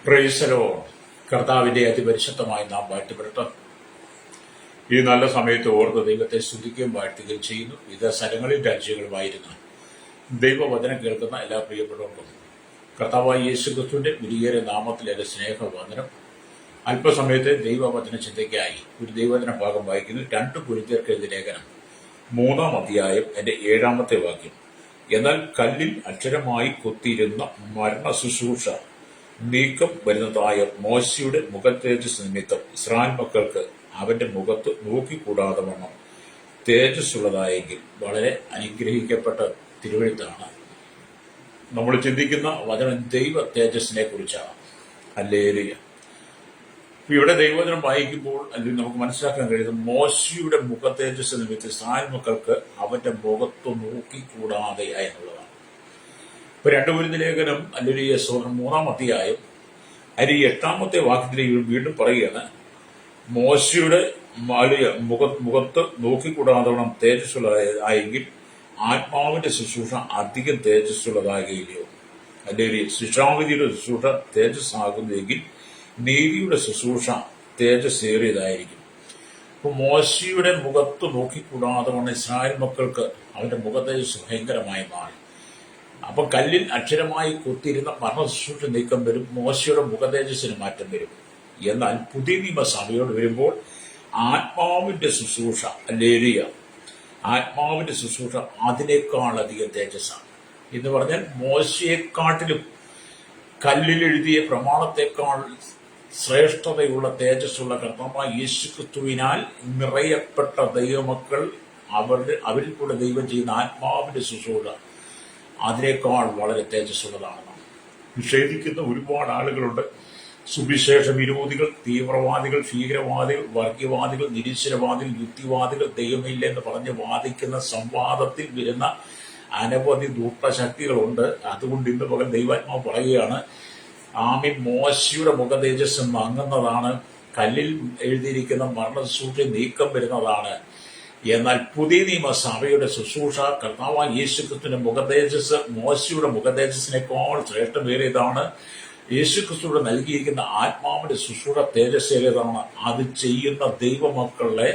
Praise the Lord. കർത്താവിന്റെ അതിപരിശുദ്ധമായി നാം വാഴ്ത്തപ്പെടട്ടെ. ഈ നല്ല സമയത്ത് ഓർത്ത് ദൈവത്തെ സ്തുതിക്കുകയും വാഴ്ത്തുകയും ചെയ്യുന്നു. വിവിധ സ്ഥലങ്ങളിൽ രാജ്യങ്ങളുമായിരുന്നു ദൈവവചനം കേൾക്കുന്ന എല്ലാ പ്രിയപ്പെട്ടവർക്കും കർത്താവായ യേശുക്രിസ്തുവിന്റെ വിലയേറിയ നാമത്തിൽ എന്റെ സ്നേഹവന്ദനം. അല്പസമയത്തെ ദൈവവചന ചിന്തയ്ക്കായി ഒരു ദൈവവചന ഭാഗം വായിക്കുന്നു. 2 കൊരിന്ത്യർക്ക് എഴുതിയ ലേഖനം 3-ാം അധ്യായം എന്റെ 7-ാമത്തെ വാക്യം. എന്നാൽ കല്ലിൽ അക്ഷരമായി കൊത്തിയിരുന്ന മരണ ശുശ്രൂഷ നീക്കം വരുന്നതായ മോശയുടെ മുഖത്തേജസ് നിമിത്തം ഇസ്രായേൽ മക്കൾക്ക് അവന്റെ മുഖത്ത് നോക്കിക്കൂടാതെ വണ്ണം തേജസ്സുള്ളതായെങ്കിൽ. വളരെ അനുഗ്രഹിക്കപ്പെട്ട തിരുവഴുത്താണ്. നമ്മൾ ചിന്തിക്കുന്ന വചനം ദൈവ തേജസ്സിനെ കുറിച്ചാണ്. ഹല്ലേലൂയ. ഇവിടെ ദൈവവചനം വായിക്കുമ്പോൾ അല്ലെങ്കിൽ നമുക്ക് മനസ്സിലാക്കാൻ കഴിയുന്നത് മോശയുടെ മുഖ തേജസ് നിമിത്തം ഇസ്രായേൽ മക്കൾക്ക് അവന്റെ മുഖത്ത് നോക്കിക്കൂടാതെ എന്നുള്ളതാണ്. ഇപ്പൊ 2 കൊരിന്ത്യർ ലേഖനം അല്ലെങ്കിൽ 3-ാം അധ്യായം 8-ാമത്തെ വാക്യത്തിലേക്ക് വീണ്ടും പറയുകയാണ്, മോശയുടെ മുഖത്ത് നോക്കിക്കൂടാതവണ്ണം തേജസ്സുള്ളതായെങ്കിൽ ആത്മാവിന്റെ ശുശ്രൂഷ അധികം തേജസ്സുള്ളതാകുകയില്ലയോ. അല്ലെങ്കിൽ ശിക്ഷാവിധിയുടെ ശുശ്രൂഷ തേജസ്സാകുന്നെങ്കിൽ നീതിയുടെ ശുശ്രൂഷ തേജസ്സേറിയതായിരിക്കും. അപ്പൊ മോശയുടെ മുഖത്ത് നോക്കിക്കൂടാതവണ്ണം ഇസ്രായേൽ മക്കൾക്ക് അവന്റെ മുഖ തേജസ് ഭയങ്കരമായി മാറി. അപ്പൊ കല്ലിൽ അക്ഷരമായി കൊത്തിയിരുന്ന മരണ ശുശ്രൂഷ നീക്കം വരും. മോശയുടെ മുഖ തേജസ്സിന് മാറ്റം വരും. എന്നാൽ പുതിയ നിയമസഭയോട് വരുമ്പോൾ ആത്മാവിന്റെ ശുശ്രൂഷ, ഹല്ലേലൂയ, ആത്മാവിന്റെ ശുശ്രൂഷ അതിനേക്കാൾ അധികം തേജസ്സാണ്. എന്ന് പറഞ്ഞാൽ മോശയെക്കാട്ടിലും കല്ലിലെഴുതിയ പ്രമാണത്തെക്കാൾ ശ്രേഷ്ഠതയുള്ള തേജസ്സുള്ള കർത്താവായ യേശുക്രിസ്തുവിനാൽ നിറയപ്പെട്ട ദൈവമക്കൾ അവരിൽ കൂടെ ദൈവം ചെയ്യുന്ന ആത്മാവിന്റെ ശുശ്രൂഷ അതിനേക്കാൾ വളരെ തേജസ്സുള്ളതാണ്. നിഷേധിക്കുന്ന ഒരുപാട് ആളുകളുണ്ട്. സുവിശേഷ വിരോധികൾ, തീവ്രവാദികൾ, ഭീകരവാദികൾ, വർഗീയവാദികൾ, നിരീശ്വരവാദികൾ, യുക്തിവാദികൾ, ദൈവമില്ല എന്ന് പറഞ്ഞ് വാദിക്കുന്ന സംവാദത്തിൽ വരുന്ന അനവധി ദുഷ്ടശക്തികളുണ്ട്. അതുകൊണ്ട് ഇന്ന് പകൽ ദൈവാത്മാവ് പറയുകയാണ്, ആമി മോശയുടെ മുഖ തേജസ് മങ്ങുന്നതാണ്, കല്ലിൽ എഴുതിയിരിക്കുന്ന മരണ ശുശ്രൂഷ നീക്കം വരുന്നതാണ്. എന്നാൽ പുതിയ നിയമസഭയുടെ ശുശ്രൂഷ കർത്താവായ യേശുക്രിസ്തുവിന്റെ മുഖ തേജസ് മോശയുടെ മുഖ തേജസ്സിനേക്കാൾ ശ്രേഷ്ഠമേറിയതാണ്. യേശുക്രിസ്തുവിടെ നൽകിയിരിക്കുന്ന ആത്മാവിന്റെ ശുശ്രൂഷ തേജസ്സേറിയതാണ്. അത് ചെയ്യുന്ന ദൈവമക്കളുടെ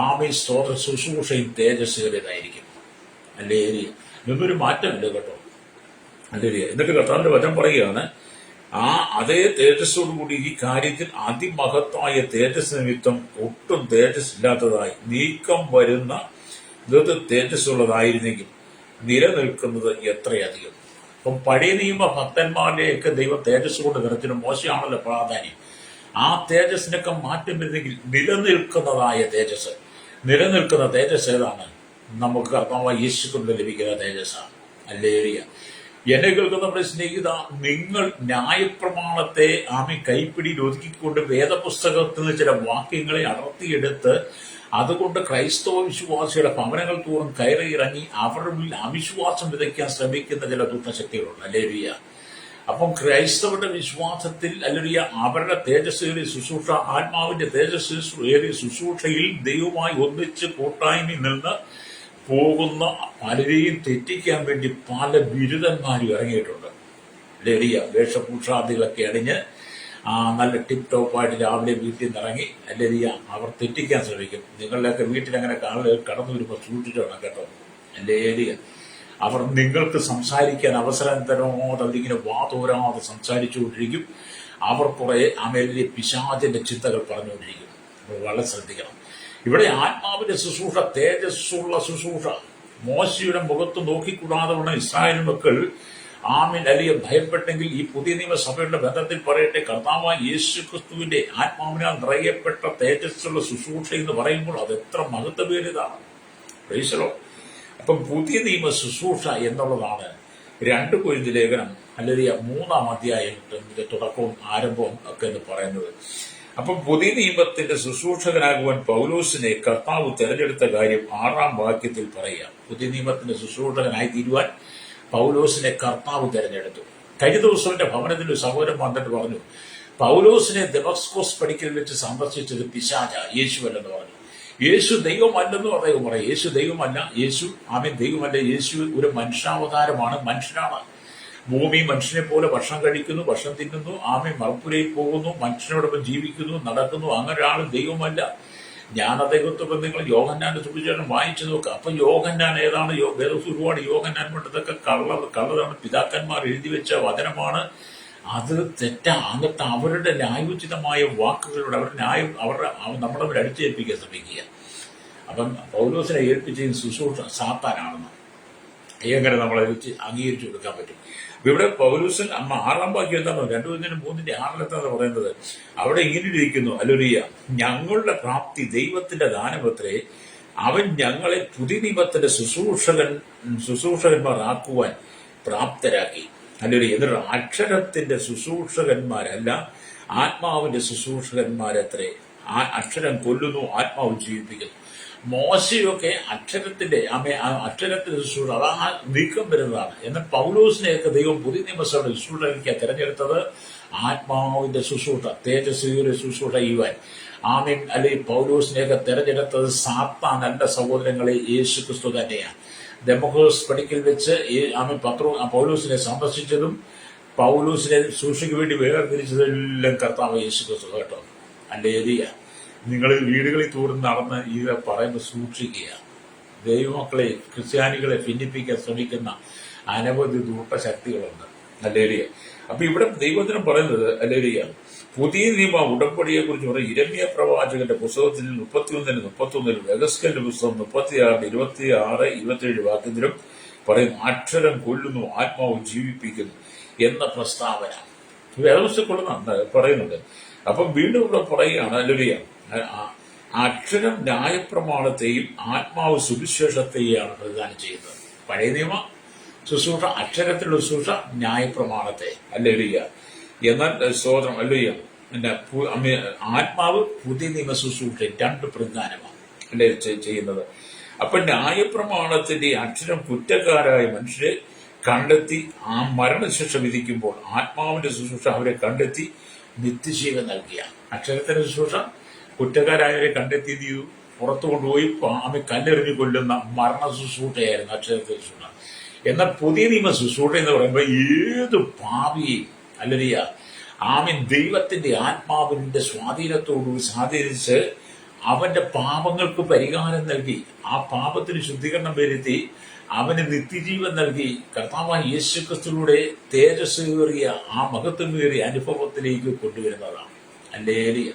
ആമി സ്തോത്ര ശുശ്രൂഷയും തേജസ്സേറിയതായിരിക്കും. അല്ലേ? ഇതൊന്നൊരു മാറ്റമില്ല കേട്ടോ. അല്ലേ? എന്നിട്ട് കർത്താവിന്റെ വചനം പറയുകയാണ്, ആ അതേ തേജസ്സോടുകൂടി ഈ കാര്യത്തിൽ അതിമഹത്തായ തേജസ് നിമിത്തം ഒട്ടും തേജസ് ഇല്ലാത്തതായി നീക്കം വരുന്ന ഇത് തേജസ്സുള്ളതായിരുന്നെങ്കിൽ നിലനിൽക്കുന്നത് എത്രയധികം. അപ്പം പഴയ നിയമ ഭക്തന്മാരെയൊക്കെ ദൈവം തേജസ് കൊണ്ട് നിറച്ചിട്ട് മോശമാണല്ലോ പ്രാധാന്യം. ആ തേജസ്സിനൊക്കെ മാറ്റം വരുന്നെങ്കിൽ നിലനിൽക്കുന്നതായ തേജസ്, നിലനിൽക്കുന്ന തേജസ് ഏതാണ്? നമുക്ക് കർത്താവായ യേശുക്രിസ്തുവിൽ ലഭിക്കുന്ന തേജസ്സാണ്. ഹല്ലേലൂയ. എന്നെ കേൾക്കുന്ന നമ്മുടെ സ്നേഹിത, നിങ്ങൾ ന്യായപ്രമാണത്തെ കൈപ്പിടിയിൽ ഒതുക്കിക്കൊണ്ട് വേദപുസ്തകത്തിൽ നിന്ന് ചില വാക്യങ്ങളെ അടർത്തിയെടുത്ത് അതുകൊണ്ട് ക്രൈസ്തവ വിശ്വാസികളുടെ ഭവനങ്ങൾ തോറും കയറി ഇറങ്ങി അവരുടെ അവിശ്വാസം വിതയ്ക്കാൻ ശ്രമിക്കുന്ന ചില ദുഷ്ടശക്തികളുണ്ട്. ഹല്ലേലൂയ. അപ്പം ക്രൈസ്തവരുടെ വിശ്വാസത്തിൽ അല്ലെങ്കിൽ അവരുടെ തേജസ്സേറിയ ശുശ്രൂഷ, ആത്മാവിന്റെ തേജസ്സേറിയ ശുശ്രൂഷയിൽ ദൈവമായി ഒന്നിച്ച് കൂട്ടായ്മ നിന്ന് പോകുന്ന പലരെയും തെറ്റിക്കാൻ വേണ്ടി പല ബിരുദന്മാരും ഇറങ്ങിയിട്ടുണ്ട്. ലരിയ വേഷഭൂഷാദികളൊക്കെ അണിഞ്ഞ് നല്ല ടിപ്പ് ടോപ്പായിട്ട് രാവിലെ വീട്ടിൽ നിന്ന് ഇറങ്ങി ലരിയ അവർ തെറ്റിക്കാൻ ശ്രമിക്കും. നിങ്ങളുടെയൊക്കെ വീട്ടിൽ അങ്ങനെ കടന്നു വരുമ്പോൾ സൂക്ഷിച്ചു വേണം കേട്ടോ. ലേരിയ അവർ നിങ്ങൾക്ക് സംസാരിക്കാൻ അവസരം തരാതെ അവരിങ്ങനെ വാതോരാതെ സംസാരിച്ചുകൊണ്ടിരിക്കും. അവർ കുറെ അമേലിയ പിശാചിന്റെ ചിന്തകൾ പറഞ്ഞുകൊണ്ടിരിക്കും. വളരെ ശ്രദ്ധിക്കണം. ഇവിടെ ആത്മാവിന്റെ ശുശ്രൂഷ തേജസ്സുള്ള ശുശ്രൂഷ. മോശയുടെ മുഖത്ത് നോക്കിക്കൂടാതെ ഉള്ള ഇസ്രായേൽ മക്കൾ അല്ലെങ്കിൽ ഭയപ്പെട്ടെങ്കിൽ ഈ പുതിയ നിയമസഭയുടെ ബന്ധത്തിൽ പറയട്ടെ, കർത്താവായ യേശുക്രിസ്തുവിന്റെ ആത്മാവിനാൽ നിറയപ്പെട്ട തേജസ്സുള്ള ശുശ്രൂഷ എന്ന് പറയുമ്പോൾ അത് എത്ര മഹത്വമേറിയതാണ്. Praise the Lord. അപ്പം പുതിയ നിയമ ശുശ്രൂഷ എന്നുള്ളതാണ് 2 കൊരിന്ത്യർ ലേഖനം അല്ലെങ്കിൽ 3-ാം അധ്യായത്തിന്റെ തുടക്കവും ആരംഭവും ഒക്കെ എന്ന് പറയുന്നത്. അപ്പം പുതിയ നിയമത്തിന്റെ ശുശ്രൂഷകനാകുവാൻ പൗലോസിനെ കർത്താവ് തെരഞ്ഞെടുത്ത കാര്യം 6-ാം വാക്യത്തിൽ പറയാം. പുതിയ നിയമത്തിന്റെ ശുശ്രൂഷകനായി തീരുവാൻ പൗലോസിനെ കർത്താവ് തെരഞ്ഞെടുത്തു. കഴിഞ്ഞ ദിവസം എന്റെ ഭവനത്തിൽ ഒരു സഹോദരൻ വന്നിട്ട് പറഞ്ഞു, പൗലോസിനെ ദമസ്കോസ് പടിക്കൽ വെച്ച് സന്ദർശിച്ചത് പിശാച, യേശുവല്ലെന്ന് പറഞ്ഞു. യേശു ദൈവമല്ലെന്ന് അദ്ദേഹം പറയും. യേശു ദൈവമല്ല, യേശു ദൈവമല്ല, യേശു ഒരു മനുഷ്യാവതാരമാണ്, മനുഷ്യനാണ്. ഭൂമി മനുഷ്യനെ പോലെ ഭക്ഷണം കഴിക്കുന്നു, ഭക്ഷണം തിന്നുന്നു, മറപ്പുരയിൽ പോകുന്നു, മനുഷ്യനോടൊപ്പം ജീവിക്കുന്നു, നടക്കുന്നു. അങ്ങനെ ഒരാളും ദൈവമല്ല. ജ്ഞാനദൈവത്വം നിങ്ങൾ യോഹന്നാന്റെ സുവിശേഷം വായിച്ചു നോക്കുക. അപ്പൊ യോഹന്നാൻ ഏതാണ്? വേദത്തിൽ ഒരുപാട് യോഹന്നാൻ ഇതൊക്കെ കള്ളതാണ്. പിതാക്കന്മാർ എഴുതി വെച്ച വചനമാണ്. അത് തെറ്റാ. എന്നിട്ട് അവരുടെ ന്യായോചിതമായ വാക്കുകളിലൂടെ നമ്മളെ അടിച്ചേൽപ്പിക്കാൻ ശ്രമിക്കുക. അപ്പം പൗലോസിനെ ഏൽപ്പിച്ച ശുശ്രൂഷ സാത്താനാണെന്ന് എങ്ങനെ നമ്മളെ അംഗീകരിച്ചു കൊടുക്കാൻ പറ്റും? ഇവിടെ പൗലോസിൽ 6-ാം വാക്യം എന്താണ്? 2-3-6 പറയുന്നത്. അവിടെ ഇങ്ങനെ ഇരിക്കുന്നു, ഹല്ലേലൂയ, ഞങ്ങളുടെ പ്രാപ്തി ദൈവത്തിന്റെ ദാനമത്രേ, അവൻ ഞങ്ങളെ പുതിയ നിയമത്തിന്റെ ശുശ്രൂഷകന്മാർ ആക്കുവാൻ പ്രാപ്തരാക്കി. ഹല്ലേലൂയ. എന്നിട്ട് അക്ഷരത്തിന്റെ ശുശ്രൂഷകന്മാരല്ല, ആത്മാവിന്റെ ശുശ്രൂഷകന്മാരത്രേ. അക്ഷരം കൊല്ലുന്നു, ആത്മാവ് ജീവിപ്പിക്കുന്നു. മോശയൊക്കെ അക്ഷരത്തിന്റെ ശുശ്രൂഷ അതാ നീക്കം വരുന്നതാണ്. എന്നാൽ പൗലോസിനെയൊക്കെ ദൈവം പുതിയ നിയമസഭയുടെ ശുശ്രൂഷയ്ക്ക് തിരഞ്ഞെടുത്തത് ആത്മാവിന്റെ ശുശ്രൂഷ, തേജസ്വിയുടെ ശുശ്രൂഷ ചെയ്യുവാൻ. അല്ലെങ്കിൽ പൗലോസിനെയൊക്കെ തിരഞ്ഞെടുത്തത് സാത്താനല്ല സഹോദരങ്ങളെ, യേശു ക്രിസ്തു തന്നെയാണ്. ദമസ്കസ് പടിക്കൽ വെച്ച് പൗലോസിനെ സന്ദർശിച്ചതും പൗലോസിനെ ശുശ്രൂഷയ്ക്ക് വേണ്ടി വേർതിരിച്ചതെല്ലാം കർത്താവ് യേശു ക്രിസ്തു കേട്ടോ. ഹല്ലേലൂയ. നിങ്ങൾ വീടുകളിൽ തോറും നടന്ന് ഇത് പറയുന്നത് സൂക്ഷിക്കുക. ദൈവമക്കളെ, ക്രിസ്ത്യാനികളെ ഭിന്നിപ്പിക്കാൻ ശ്രമിക്കുന്ന അനവധി ദുഷ്ടശക്തികളുണ്ട്. ഹല്ലേലൂയ. അപ്പൊ ഇവിടെ ദൈവത്തിനും പറയുന്നത്, ഹല്ലേലൂയ, പുതിയ നിയമ ഉടമ്പടിയെ കുറിച്ച് പറയും. യിരെമ്യാ പ്രവാചകന്റെ പുസ്തകത്തിൽ 31-31, എഹെസ്കേലിന്റെ പുസ്തകം 36-26-27 വാക്യത്തിലും പറയുന്നു, അക്ഷരം കൊല്ലുന്നു, ആത്മാവ് ജീവിപ്പിക്കുന്നു എന്ന പ്രസ്താവന വേദപുസ്തകത്തിൽ പറയുന്നുണ്ട്. അപ്പം വീണ്ടും ഇവിടെ പറയുകയാണ്, ഹല്ലേലൂയ, അക്ഷരം ന്യായപ്രമാണത്തെയും ആത്മാവ് സുവിശേഷത്തെയാണ് പ്രതിദാനം ചെയ്യുന്നത്. പഴയ നിയമ ശുശ്രൂഷ അക്ഷരത്തിലുള്ള ശുശ്രൂഷ, ന്യായപ്രമാണത്തെ. ഹല്ലേലൂയ. എന്നാൽ സ്തോത്രം, ഹല്ലേലൂയ, ആത്മാവ് പുതിയ നിയമ ശുശ്രൂഷ, രണ്ട് പ്രതിദാനമാണ് അല്ലേ ചെയ്യുന്നത്. അപ്പൊ ന്യായപ്രമാണത്തിന്റെ അക്ഷരം കുറ്റക്കാരായ മനുഷ്യരെ കണ്ടെത്തി മരണശിക്ഷ വിധിക്കുമ്പോൾ ആത്മാവിന്റെ ശുശ്രൂഷ അവരെ കണ്ടെത്തി നിത്യജീവൻ നൽകിയ. അക്ഷരത്തിന്റെ ശുശ്രൂഷ കുറ്റക്കാരായവരെ കണ്ടെത്തി ചെയ്തു പുറത്തു കൊണ്ടുപോയി കല്ലെറിഞ്ഞു കൊല്ലുന്ന മരണ ശുശ്രൂഷയായിരുന്നു അക്ഷരത്തിന്റെ ശുശ്രൂഷ. എന്നാൽ പുതിയ നിയമ ശുശ്രൂഷ എന്ന് പറയുമ്പോൾ ഏത് പാപിയെയും, ഹല്ലേലൂയ, ദൈവത്തിന്റെ ആത്മാവിന്റെ സ്വാധീനിച്ച് അവന്റെ പാപങ്ങൾക്ക് പരിഹാരം നൽകി, ആ പാപത്തിന് ശുദ്ധീകരണം വരുത്തി അവന് നിത്യജീവൻ നൽകി കർത്താവായ യേശു ക്രിസ്തുവിലൂടെ തേജസ്സേറിയ മഹത്വമേറിയ അനുഭവത്തിലേക്ക് കൊണ്ടുവരുന്നതാണ്. ഹല്ലേലൂയ.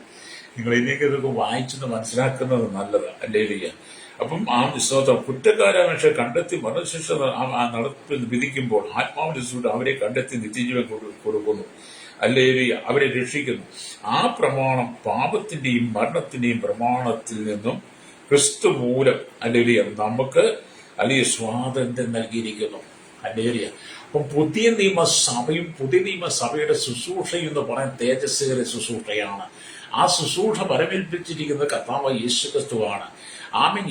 നിങ്ങൾ ഇതൊക്കെ വായിച്ചെന്ന് മനസ്സിലാക്കുന്നത് നല്ലതാണ്. ഹല്ലേലൂയ. അപ്പം സ്തോത്രം, കുറ്റക്കാരായ മനുഷ്യരെ കണ്ടെത്തി മരണശിക്ഷ വിധിക്കുമ്പോൾ ആത്മാവിന്റെ ശുശ്രൂഷ അവരെ കണ്ടെത്തി നിത്യജീവൻ കൊടുക്കുന്നു. ഹല്ലേലൂയ. അവരെ രക്ഷിക്കുന്നു. ആ പ്രമാണം പാപത്തിന്റെയും മരണത്തിന്റെയും പ്രമാണത്തിൽ നിന്നും ക്രിസ്തു മൂലം, ഹല്ലേലൂയ, നമുക്ക് അല്ലെങ്കിൽ സ്വാതന്ത്ര്യം നൽകിയിരിക്കുന്നു. ഹല്ലേലൂയ. അപ്പം പുതിയ നിയമസഭയും പുതിയ നിയമസഭയുടെ ശുശ്രൂഷയും എന്ന് പറയാൻ തേജസ്സേറിയ ശുശ്രൂഷയാണ്. ആ ശുശ്രൂഷ വരവേൽപ്പിച്ചിരിക്കുന്നത് കർത്താവായ യേശു ക്രിസ്തുവാണ്.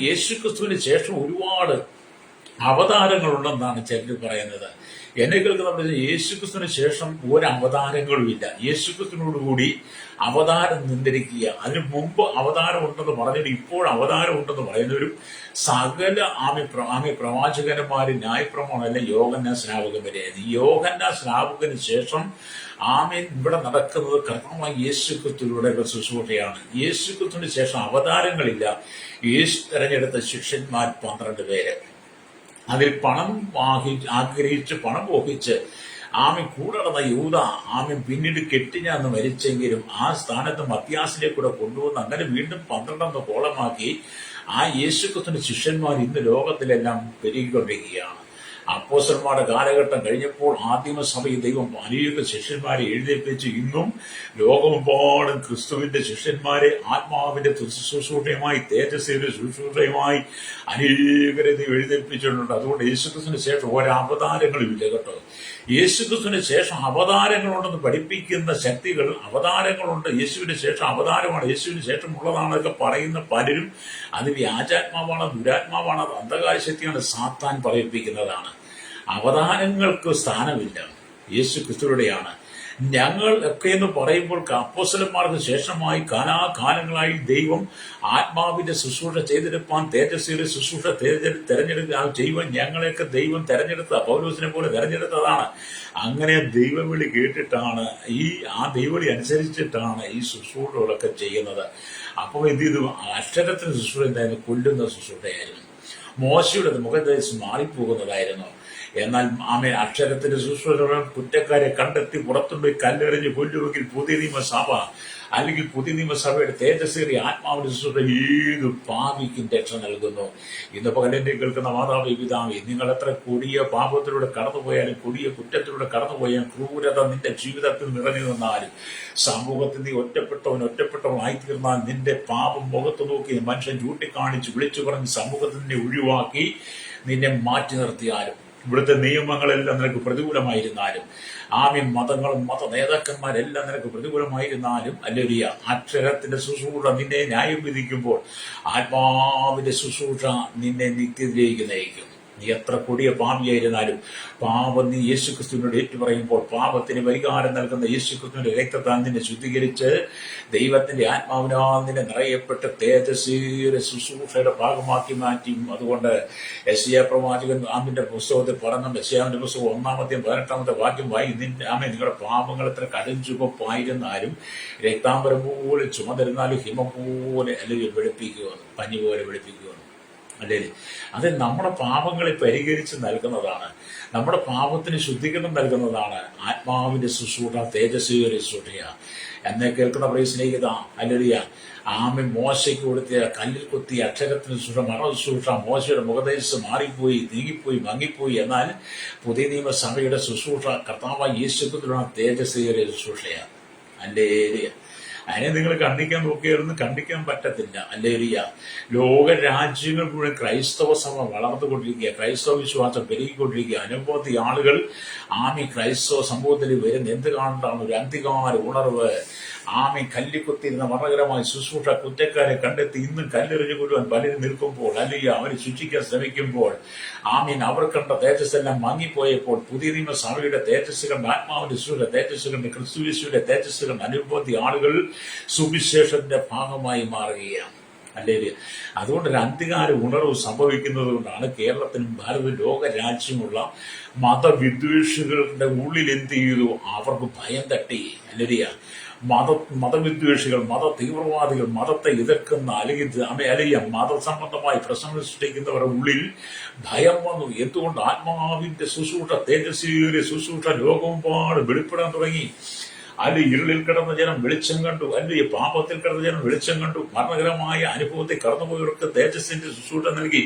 യേശു ക്രിസ്തുവിന് ശേഷം ഒരുപാട് അവതാരങ്ങളുണ്ടെന്നാണ് ചിലർ പറയുന്നത്. എന്നെ കേൾക്കുന്ന യേശു ക്രിസ്തുവിന് ശേഷം ഒരു അവതാരങ്ങളുമില്ല. യേശു ക്രിസ്തുവിനോടുകൂടി അവതാരം നിന്നിരിക്കുക. അതിനു മുമ്പ് അവതാരം ഉണ്ടെന്ന് പറഞ്ഞിട്ട് ഇപ്പോൾ അവതാരം ഉണ്ടെന്ന് പറയുന്നവരും സകല പ്രവാചകന്മാരും ന്യായപ്രമാണം അല്ല യോഹന്നാൻ സ്നാപകൻ വരെയായിരുന്നു. യോഹന്നാൻ സ്നാപകന് ശേഷം ഇവിടെ നടക്കുന്നത് കർത്താവായ യേശു ക്രിസ്തുവിലൂടെ ശുശ്രൂഷയാണ്. യേശു ക്രിസ്തുവിന് ശേഷം അവതാരങ്ങളില്ല. യേശു തെരഞ്ഞെടുത്ത ശിഷ്യന്മാർ 12 പേര്. അതിൽ പണം ആഗ്രഹിച്ച് പണം മോഹിച്ച് കൂടെ നടന്ന യൂദ പിന്നീട് കെട്ടിഞ്ഞാന്ന് മരിച്ചെങ്കിലും ആ സ്ഥാനത്ത് മത്യാസിനെ കൂടെ കൊണ്ടുവന്ന് അങ്ങനെ വീണ്ടും 12 കോളമാക്കി യേശുക്രിസ്തുവിന്റെ ശിഷ്യന്മാർ ഇന്ന് ലോകത്തിലെല്ലാം പെരുകിക്കൊണ്ടിരിക്കുകയാണ്. അപ്പോസ്തലന്മാരുടെ കാലഘട്ടം കഴിഞ്ഞപ്പോൾ ആദിമസഭയിൽ ദൈവം അനേക ശിഷ്യന്മാരെ എഴുന്നേൽപ്പിച്ച് ഇന്നും ലോകമെമ്പാടും ക്രിസ്തുവിന്റെ ശിഷ്യന്മാരെ ആത്മാവിന്റെ ശുശ്രൂഷയുമായി തേജസ്സയുടെ ശുശ്രൂഷയുമായി അനേകരെ എഴുന്നേൽപ്പിച്ചിട്ടുണ്ട്. അതുകൊണ്ട് യേശുക്രിസ്തുവിന് ശേഷം ഒരവതാരങ്ങളും ഇല്ല കേട്ടോ. യേശുക്രിസ്തുവിന് ശേഷം അവതാരങ്ങളുണ്ടെന്ന് പഠിപ്പിക്കുന്ന ശക്തികൾ, അവതാരങ്ങളുണ്ട്, യേശുവിന് ശേഷം അവതാരമാണ്, യേശുവിന് ശേഷം ഉള്ളതാണൊക്കെ പറയുന്ന പലരും അത് വ്യാജാത്മാവാണ്, ദുരാത്മാവാണ്, അത് അന്ധകാര ശക്തിയാണ്, സാത്താൻ പറയിപ്പിക്കുന്നതാണ്. അവതാരങ്ങൾക്ക് സ്ഥാനമില്ല. യേശു ക്രിസ്തുവിലൂടെയാണ്. ഞങ്ങൾ ഒക്കെ എന്ന് പറയുമ്പോൾ അപ്പോസ്തലന്മാർക്ക് ശേഷമായി കാലാകാലങ്ങളായി ദൈവം ആത്മാവിന്റെ ശുശ്രൂഷ ചെയ്തെടുപ്പാൻ തേജസ്വിയുടെ ശുശ്രൂഷ തെരഞ്ഞെടുക്കുക ചെയ്യുവാൻ ഞങ്ങളെയൊക്കെ ദൈവം തെരഞ്ഞെടുത്ത പൗലോസിനെ പോലെ തെരഞ്ഞെടുത്തതാണ്. അങ്ങനെ ദൈവവിളി കേട്ടിട്ടാണ് ആ ദൈവവിളി അനുസരിച്ചിട്ടാണ് ഈ ശുശ്രൂഷകളൊക്കെ ചെയ്യുന്നത്. അപ്പോൾ എന്ത് ചെയ്തു? അക്ഷരത്തിന് ശുശ്രൂഷ എന്തായിരുന്നു? കൊല്ലുന്ന ശുശ്രൂഷയായിരുന്നു. മോശയുടെ മുഖദേശം മാറിപ്പോകുന്നതായിരുന്നു. എന്നാൽ അക്ഷരത്തിന്റെ ശുശ്രൂഷകൾ കുറ്റക്കാരെ കണ്ടെത്തി പുറത്തുപോയി കല്ലെറിഞ്ഞ് കൊല്ലുമെങ്കിൽ പുതിയ നിയമസഭ അല്ലെങ്കിൽ പുതിയ നിയമസഭയുടെ തേജസ്സേറിയ ആത്മാവിന്റെ ശുശ്രൂഷ ഏത് പാപിക്കും രക്ഷ നൽകുന്നു. ഇന്ന് പകലെന്നെ കേൾക്കുന്ന മാതാവേ, പിതാവേ, നിങ്ങൾ എത്ര കൊടിയ പാപത്തിലൂടെ കടന്നുപോയാലും കൊടിയ കുറ്റത്തിലൂടെ കടന്നുപോയാലും ക്രൂരത നിന്റെ ജീവിതത്തിൽ നിറഞ്ഞു നിന്നാലും സമൂഹത്തിൽ നീ ഒറ്റപ്പെട്ടവനായിത്തീർന്നാൽ നിന്റെ പാപം മുഖത്ത് നോക്കി മനുഷ്യൻ ചൂണ്ടിക്കാണിച്ച് വിളിച്ചു പറഞ്ഞ് സമൂഹത്തിൽ നിന്നെ ഒഴിവാക്കി നിന്നെ മാറ്റി നിർത്തിയാലും ഇവിടുത്തെ നിയമങ്ങളെല്ലാം നിനക്ക് പ്രതികൂലമായിരുന്നാലും മതങ്ങളും മത നേതാക്കന്മാരെല്ലാം നിനക്ക് പ്രതികൂലമായിരുന്നാലും അല്ലേലൂയ, അക്ഷരത്തിന്റെ ശുശ്രൂഷ നിന്നെ ന്യായം വിധിക്കുമ്പോൾ ആത്മാവിന്റെ ശുശ്രൂഷ നിന്നെ നിത്യത്തിലേക്ക് നയിക്കും. നീ എത്ര കൊടിയ പാപിയായിരുന്നാലും പാപം നീ യേശുക്രിസ്തുവിനോട് ഏറ്റുപറയുമ്പോൾ പാപത്തിന് പരിഹാരം നൽകുന്ന യേശുക്രിസ്തുവിന്റെ രക്തത്താൽ നിന്നെ ശുദ്ധീകരിച്ച് ദൈവത്തിന്റെ ആത്മാവിനാൽ നിന്നെ നിറയപ്പെട്ട് തേജസ്വിയുടെ ശുശ്രൂഷയുടെ ഭാഗമാക്കി മാറ്റി. അതുകൊണ്ട് യെശയ്യാ പ്രവാചകൻ ആമിന്റെ പുസ്തകത്തിൽ പറഞ്ഞ യെശയ്യാവിന്റെ പുസ്തകം 1-18 വാക്യം വായി നിങ്ങളുടെ പാപങ്ങൾ എത്ര കടുംചുവപ്പായിരുന്നാലും രക്താംബരം പോലെ ചുമന്നിരുന്നാലും ഹിമം പോലെ അല്ലെങ്കിൽ വെളുപ്പിക്കുമെന്ന്, പഞ്ഞി പോലെ വെളുപ്പിക്കുമെന്ന്. അല്ലേ? അത് നമ്മുടെ പാപങ്ങളെ പരിഹരിച്ച് നൽകുന്നതാണ്. നമ്മുടെ പാപത്തിന് ശുദ്ധീകരണം നൽകുന്നതാണ് ആത്മാവിന്റെ ശുശ്രൂഷ, തേജസ്വിയുടെ ശുശ്രൂഷ. എന്നെ കേൾക്കുന്ന പ്രിയ സ്നേഹിത, അല്ലേലൂയ, മോശയ്ക്ക് കൊടുത്തിയ കല്ലിൽ കുത്തിയ അക്ഷരത്തിന് ശുശ്രൂഷ, മരണശുശ്രൂഷ മോശയുടെ മുഖദേശം മാറിപ്പോയി, നീങ്ങിപ്പോയി, മങ്ങിപ്പോയി. എന്നാൽ പുതിയ നിയമസഭയുടെ ശുശ്രൂഷ കർത്താവായ യേശുക്രിസ്തുവിലുള്ള തേജസ്വിയുടെ ശുശ്രൂഷയാണ്. അല്ലേലൂയ. അതിനെ നിങ്ങൾ കണ്ടിക്കാൻ നോക്കിയായിരുന്നു, കണ്ടിക്കാൻ പറ്റത്തില്ല. അല്ലേലൂയ. ലോക രാജ്യങ്ങൾ മുഴുവൻ ക്രൈസ്തവ സഭ വളർന്നുകൊണ്ടിരിക്കുക, ക്രൈസ്തവ വിശ്വാസം പെരുകിക്കൊണ്ടിരിക്കുക. അനവധി ആളുകൾ ക്രൈസ്തവ സമൂഹത്തിൽ വരുന്ന എന്ത് കാണേണ്ടതാണ്? ഒരു അന്തികാല ഉണർവ്. കല്ലിക്കുത്തിരുന്ന മരണകരമായ ശുശ്രൂഷ കുറ്റക്കാരെ കണ്ടെത്തി ഇന്നും കല്ലെറിഞ്ഞു കൊല്ലുവാൻ പലരും നിൽക്കുമ്പോൾ, അല്ലെങ്കിൽ അവരെ ശിക്ഷിക്കാൻ ശ്രമിക്കുമ്പോൾ അവർ കണ്ട തേജസ്സെല്ലാം മങ്ങിപ്പോയപ്പോൾ പുതിയ നിയമസഭയുടെ തേജസ്സുകളുടെ ആത്മാവിന്റെ ശുശ്രൂഷ തേജസ്സുകളുടെ ക്രിസ്തുയേശുവിന്റെ തേജസ്സുകളുടെ അനവധി ആളുകൾ സുവിശേഷത്തിന്റെ ഭാഗമായി മാറുകയാണ്. അല്ലെങ്കിൽ അതുകൊണ്ടൊരു അന്തികാല ഉണർവ് സംഭവിക്കുന്നത് കൊണ്ടാണ് കേരളത്തിനും ഭാരതവും ലോക രാജ്യമുള്ള മതവിദ്വേഷികളുടെ ഉള്ളിൽ എന്ത് ചെയ്തു? അവർക്ക് ഭയം തട്ടി. അല്ലെങ്കിൽ മതവിദ്വേഷികൾ, മത തീവ്രവാദികൾ, മതത്തെ എതിർക്കുന്ന അല്ലെങ്കിൽ മതസംബന്ധമായി പ്രശ്നങ്ങൾ സൃഷ്ടിക്കുന്നവരുടെ ഉള്ളിൽ ഭയം വന്നു. എന്തുകൊണ്ട്? ആത്മാവിന്റെ ശുശ്രൂഷ, തേജസ്വിയുടെ ശുശ്രൂഷ ലോകമെമ്പാട് വെളിപ്പെടാൻ തുടങ്ങി. ഇരുളിൽ കിടന്ന ജനം വെളിച്ചം കണ്ടു, പാപത്തിൽ കിടന്ന ജനം വെളിച്ചം കണ്ടു. മരണകരമായ അനുഭവത്തെ കടന്നുപോയവർക്ക് തേജസ്സിന്റെ ശുശ്രൂഷ നൽകി.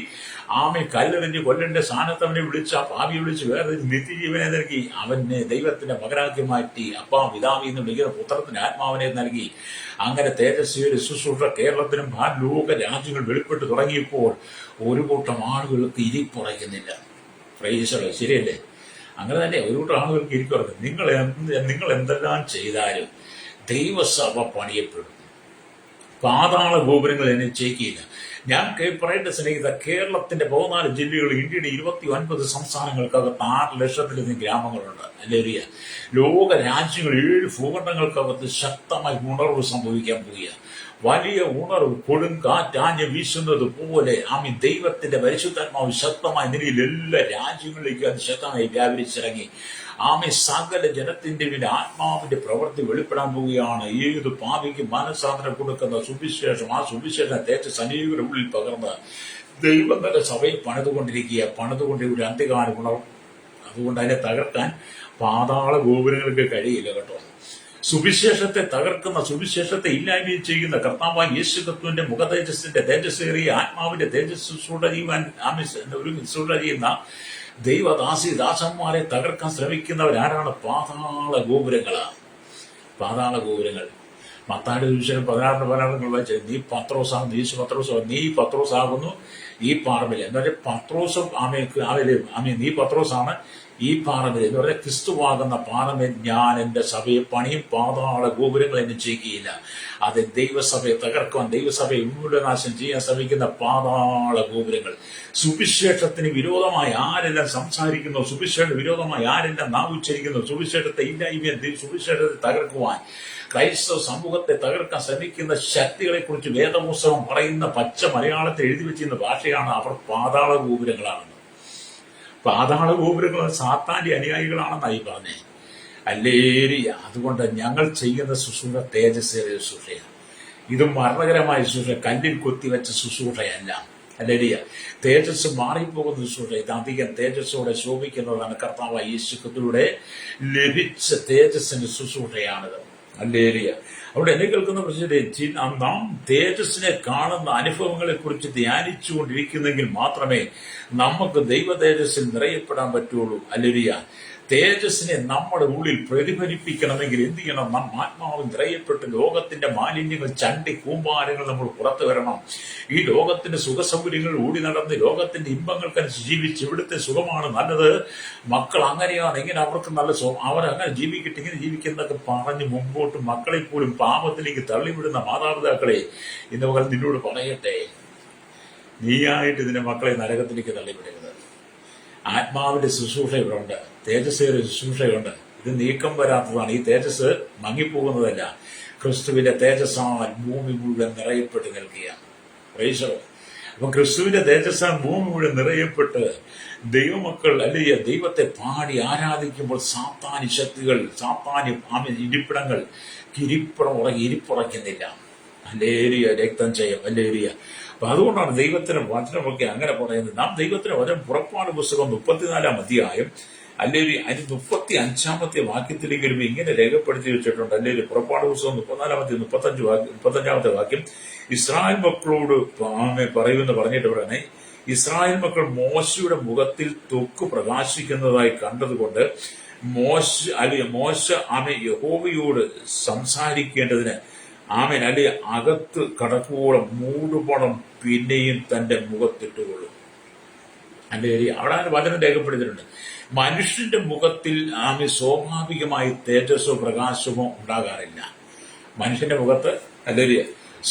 കല്ലെറിഞ്ഞ് കൊല്ലന്റെ സ്ഥാനത്ത് അവനെ വിളിച്ച്, ആ പാപിയെ വിളിച്ച് വേറെ നിത്യജീവനെ നൽകി. അവനെ ദൈവത്തിന്റെ മകനാക്കി മാറ്റി. പിതാവിൽ നിന്ന് വിളിക്കുന്ന പുത്രത്തിന്റെ ആത്മാവിനെ നൽകി. അങ്ങനെ തേജസ്വിയുടെ ശുശ്രൂഷ കേരളത്തിനും ലോക രാജ്യങ്ങൾ വെളിപ്പെട്ട് തുടങ്ങിയപ്പോൾ ഒരു കൂട്ടം ആളുകൾക്ക് ഇരിപ്പുറയ്ക്കുന്നില്ല. പ്രൈസളെ, ശരിയല്ലേ? അങ്ങനെ തന്നെ ഒരു കൂട്ടം ആളുകൾക്ക് ഇരിക്കുറക്കും. നിങ്ങൾ എന്തെല്ലാം ചെയ്താലും ദൈവസഭ പണിയപ്പെടും. പാതാള ഗോപുരങ്ങൾ എന്നെ ചെയ്യില്ല. ഞാൻ പറയേണ്ട സ്നേഹിത, കേരളത്തിന്റെ 14 ജില്ലകൾ, ഇന്ത്യയുടെ 29 സംസ്ഥാനങ്ങൾക്കകത്ത് 6 ലക്ഷത്തിലധികം ഗ്രാമങ്ങളുണ്ട്. അല്ലെങ്കിൽ ലോക രാജ്യങ്ങൾ 7 ഭൂഖണ്ഡങ്ങൾക്കകത്ത് ശക്തമായി ഉണർവ് സംഭവിക്കാൻ പോവുക. വലിയ ഉണർവ്, കൊടുങ്കാറ്റാഞ്ഞ് വീശുന്നത് പോലെ ദൈവത്തിന്റെ പരിശുദ്ധാത്മാവ് ശക്തമായ നിലയിൽ എല്ലാ രാജ്യങ്ങളിലേക്കും അത് ശക്തമായി വ്യാപരിച്ചിറങ്ങി. സകല ജനത്തിന്റെ ആത്മാവിന്റെ പ്രവൃത്തി വെളിപ്പെടാൻ പോവുകയാണ്. ഏത് പാപിക്ക് മനസ്സാന്തരം കൊടുക്കുന്ന സുവിശേഷം, ആ സുവിശേഷം തേജസ് അനേകരുടെ ഉള്ളിൽ പകർന്ന് ദൈവം തന്നെ സഭയിൽ പണിതുകൊണ്ട് ഒരു അന്ത്യകാല ഉണർവ്. അതുകൊണ്ട് അതിനെ തകർക്കാൻ പാതാള ഗോപുരങ്ങൾക്ക് കഴിയില്ല കേട്ടോ. സുവിശേഷത്തെ തകർക്കുന്ന, സുവിശേഷത്തെ ഇല്ലായ്മ ചെയ്യുന്ന കർത്താവായ യേശുക്രിസ്തുവിന്റെ മുഖതേജസ്സിന്റെ തേജസ്സേറിയ ആത്മാവിന്റെ തേജസ് ശുശ്രൂഷ ചെയ്യുന്ന ദാസന്മാരെ തകർക്കാൻ ശ്രമിക്കുന്നവരാരാണ്? പാതാള ഗോപുരങ്ങളാണ്. പാതാള ഗോപുരങ്ങൾ. മത്തായിയുടെ സുവിശേഷം 16 വായിച്ചത്, നീ പത്രോസാകുന്നു, യേശു പത്രോസാകുന്നു, നീ പത്രോസാകുന്നു ഈ പാറമേൽ എന്ന് പറഞ്ഞാൽ പത്രോസും നീ പത്രോസാണ് ഈ പാറമേൽ എന്ന് പറഞ്ഞാൽ ക്രിസ്തുവാകുന്ന പാറമേൽ ഞാൻ എന്റെ സഭയെ പണിയും, പാതാള ഗോപുരങ്ങൾ എന്നെ ചെയ്യുകയില്ല. അത് ദൈവസഭയെ തകർക്കുവാൻ, ദൈവസഭയെ ഉന്മൂലനാശം ചെയ്യാൻ ശ്രമിക്കുന്ന പാതാള ഗോപുരങ്ങൾ. സുവിശേഷത്തിന് വിരോധമായി ആരെല്ലാം സംസാരിക്കുന്നു, സുവിശേഷത്തിന് വിരോധമായി ആരെല്ലാം നാവുച്ചരിക്കുന്നു, സുവിശേഷത്തെ ഇല്ലായ്മ, സുവിശേഷത്തെ തകർക്കുവാൻ, ക്രൈസ്തവ സമൂഹത്തെ തകർക്കാൻ ശ്രമിക്കുന്ന ശക്തികളെ കുറിച്ച് വേദപുസ്തകം പറയുന്ന പച്ച മലയാളത്തിൽ എഴുതി വെച്ചിരുന്ന ഭാഷയാണ് അവർ പാതാള ഗോപുരങ്ങളാണെന്ന്. പാതാള ഗോപുരങ്ങൾ സാത്താന്റെ അനുയായികളാണെന്നായി പറഞ്ഞേ. അല്ലേരിയ. അതുകൊണ്ട് ഞങ്ങൾ ചെയ്യുന്ന ശുശ്രൂഷ തേജസ്സേറിയ ശുശ്രൂഷയാണ്. ഇത് മരണകരമായ ശുശ്രൂഷ, കല്ലിൽ കൊത്തിവെച്ച ശുശ്രൂഷയല്ല. അല്ലേരിയ. തേജസ് മാറിപ്പോകുന്ന ശുശ്രൂഷ. ഇത് അധികം തേജസ്സോടെ ശോഭിക്കുന്നതാണ്. കർത്താവായ യേശുക്രിസ്തുവിലൂടെ ലഭിച്ച തേജസ്സിന്റെ ശുശ്രൂഷയാണിത്. അല്ലേരിയ. അവിടെ എന്നെ കേൾക്കുന്ന പ്രശ്നം, നാം തേജസ്സിനെ കാണുന്ന അനുഭവങ്ങളെ കുറിച്ച് ധ്യാനിച്ചുകൊണ്ടിരിക്കുന്നെങ്കിൽ മാത്രമേ നമുക്ക് ദൈവ തേജസ്സിൽ നിറയപ്പെടാൻ പറ്റുള്ളൂ. അല്ലേരിയ. തേജസ്സിനെ നമ്മുടെ ഉള്ളിൽ പ്രതിഫലിപ്പിക്കണമെങ്കിൽ എന്ത് ചെയ്യണം? നാം ആത്മാവിൽ നിറയപ്പെട്ട് ലോകത്തിന്റെ മാലിന്യങ്ങൾ, ചണ്ടി കൂമ്പാരങ്ങൾ നമ്മൾ പുറത്തു വരണം. ഈ ലോകത്തിന്റെ സുഖസൗകര്യങ്ങൾ ഓടി നടന്ന് ലോകത്തിന്റെ ഇമ്പങ്ങൾക്കനുസരിച്ച് ജീവിച്ച് ഇവിടുത്തെ സുഖമാണ് നല്ലത്, മക്കൾ അങ്ങനെയാണ്, ഇങ്ങനെ അവർക്ക് നല്ല അവരങ്ങനെ ജീവിക്കട്ടെ, ഇങ്ങനെ ജീവിക്കുന്നതൊക്കെ പറഞ്ഞ് മുമ്പോട്ട് മക്കളെ പോലും പാപത്തിലേക്ക് തള്ളിവിടുന്ന മാതാപിതാക്കളെ ഇന്ന് മകൾ നിന്നോട് പറയട്ടെ, നീയായിട്ട് ഇതിന്റെ മക്കളെ നരകത്തിലേക്ക് തള്ളിവിടരുത്. ആത്മാവിന്റെ ശുശ്രൂഷ ഇവിടെ ഉണ്ട്, തേജസ്സേറിയ ശുശ്രൂഷയുണ്ട്. ഇത് നീക്കം വരാത്തതാണ്. ഈ തേജസ് മങ്ങിപ്പോകുന്നതല്ല. ക്രിസ്തുവിന്റെ തേജസ്സാൽ ഭൂമി മുഴുവൻ നിറയപ്പെട്ട് നിൽക്കുകയാണ്. അപ്പൊ ക്രിസ്തുവിന്റെ തേജസ്സാൽ ഭൂമി മുഴുവൻ നിറയപ്പെട്ട് ദൈവമക്കൾ അല്ലെങ്കിൽ ദൈവത്തെ പാടി ആരാധിക്കുമ്പോൾ സാത്താനി ശക്തികൾ, സാത്താനി ഇരിപ്പിടങ്ങൾ ഇരിപ്പുറയ്ക്കുന്നില്ല. അല്ലേരിയ. രക്തം ചെയ്യും. അല്ലേരിയ. അപ്പൊ അതുകൊണ്ടാണ് ദൈവത്തിന്റെ വചനമൊക്കെ അങ്ങനെ പറയുന്നത്. നാം ദൈവത്തിന്റെ വചനം പുറപ്പാട് പുസ്തകം 34 അധ്യായം അല്ലെങ്കിൽ അതിന് 35 വാക്യത്തിലേക്ക് വരുമ്പോൾ ഇങ്ങനെ രേഖപ്പെടുത്തി വെച്ചിട്ടുണ്ട്. അല്ലെങ്കിൽ പുറപ്പാട് പുസ്തകം 34 35 വാക്യം ഇസ്രായേൽ മക്കളോട് പറയുമെന്ന് പറഞ്ഞിട്ട് പറയണേ, ഇസ്രായേൽ മക്കൾ മോശയുടെ മുഖത്തിൽ ത്വക്ക് പ്രകാശിക്കുന്നതായി കണ്ടതുകൊണ്ട് മോശ യഹോവയോട് സംസാരിക്കേണ്ടതിന് അല്ലെ അകത്ത് കടക്കുവോളം മൂടുപടം പിന്നെയും തന്റെ മുഖത്തിട്ടുകൊള്ളും. അല്ലെ അവിടെ വചനം രേഖപ്പെടുത്തിയിട്ടുണ്ട്. മനുഷ്യന്റെ മുഖത്തിൽ സ്വാഭാവികമായി തേജസ്സോ പ്രകാശമോ ഉണ്ടാകാറില്ല. മനുഷ്യന്റെ മുഖത്ത് അല്ലെ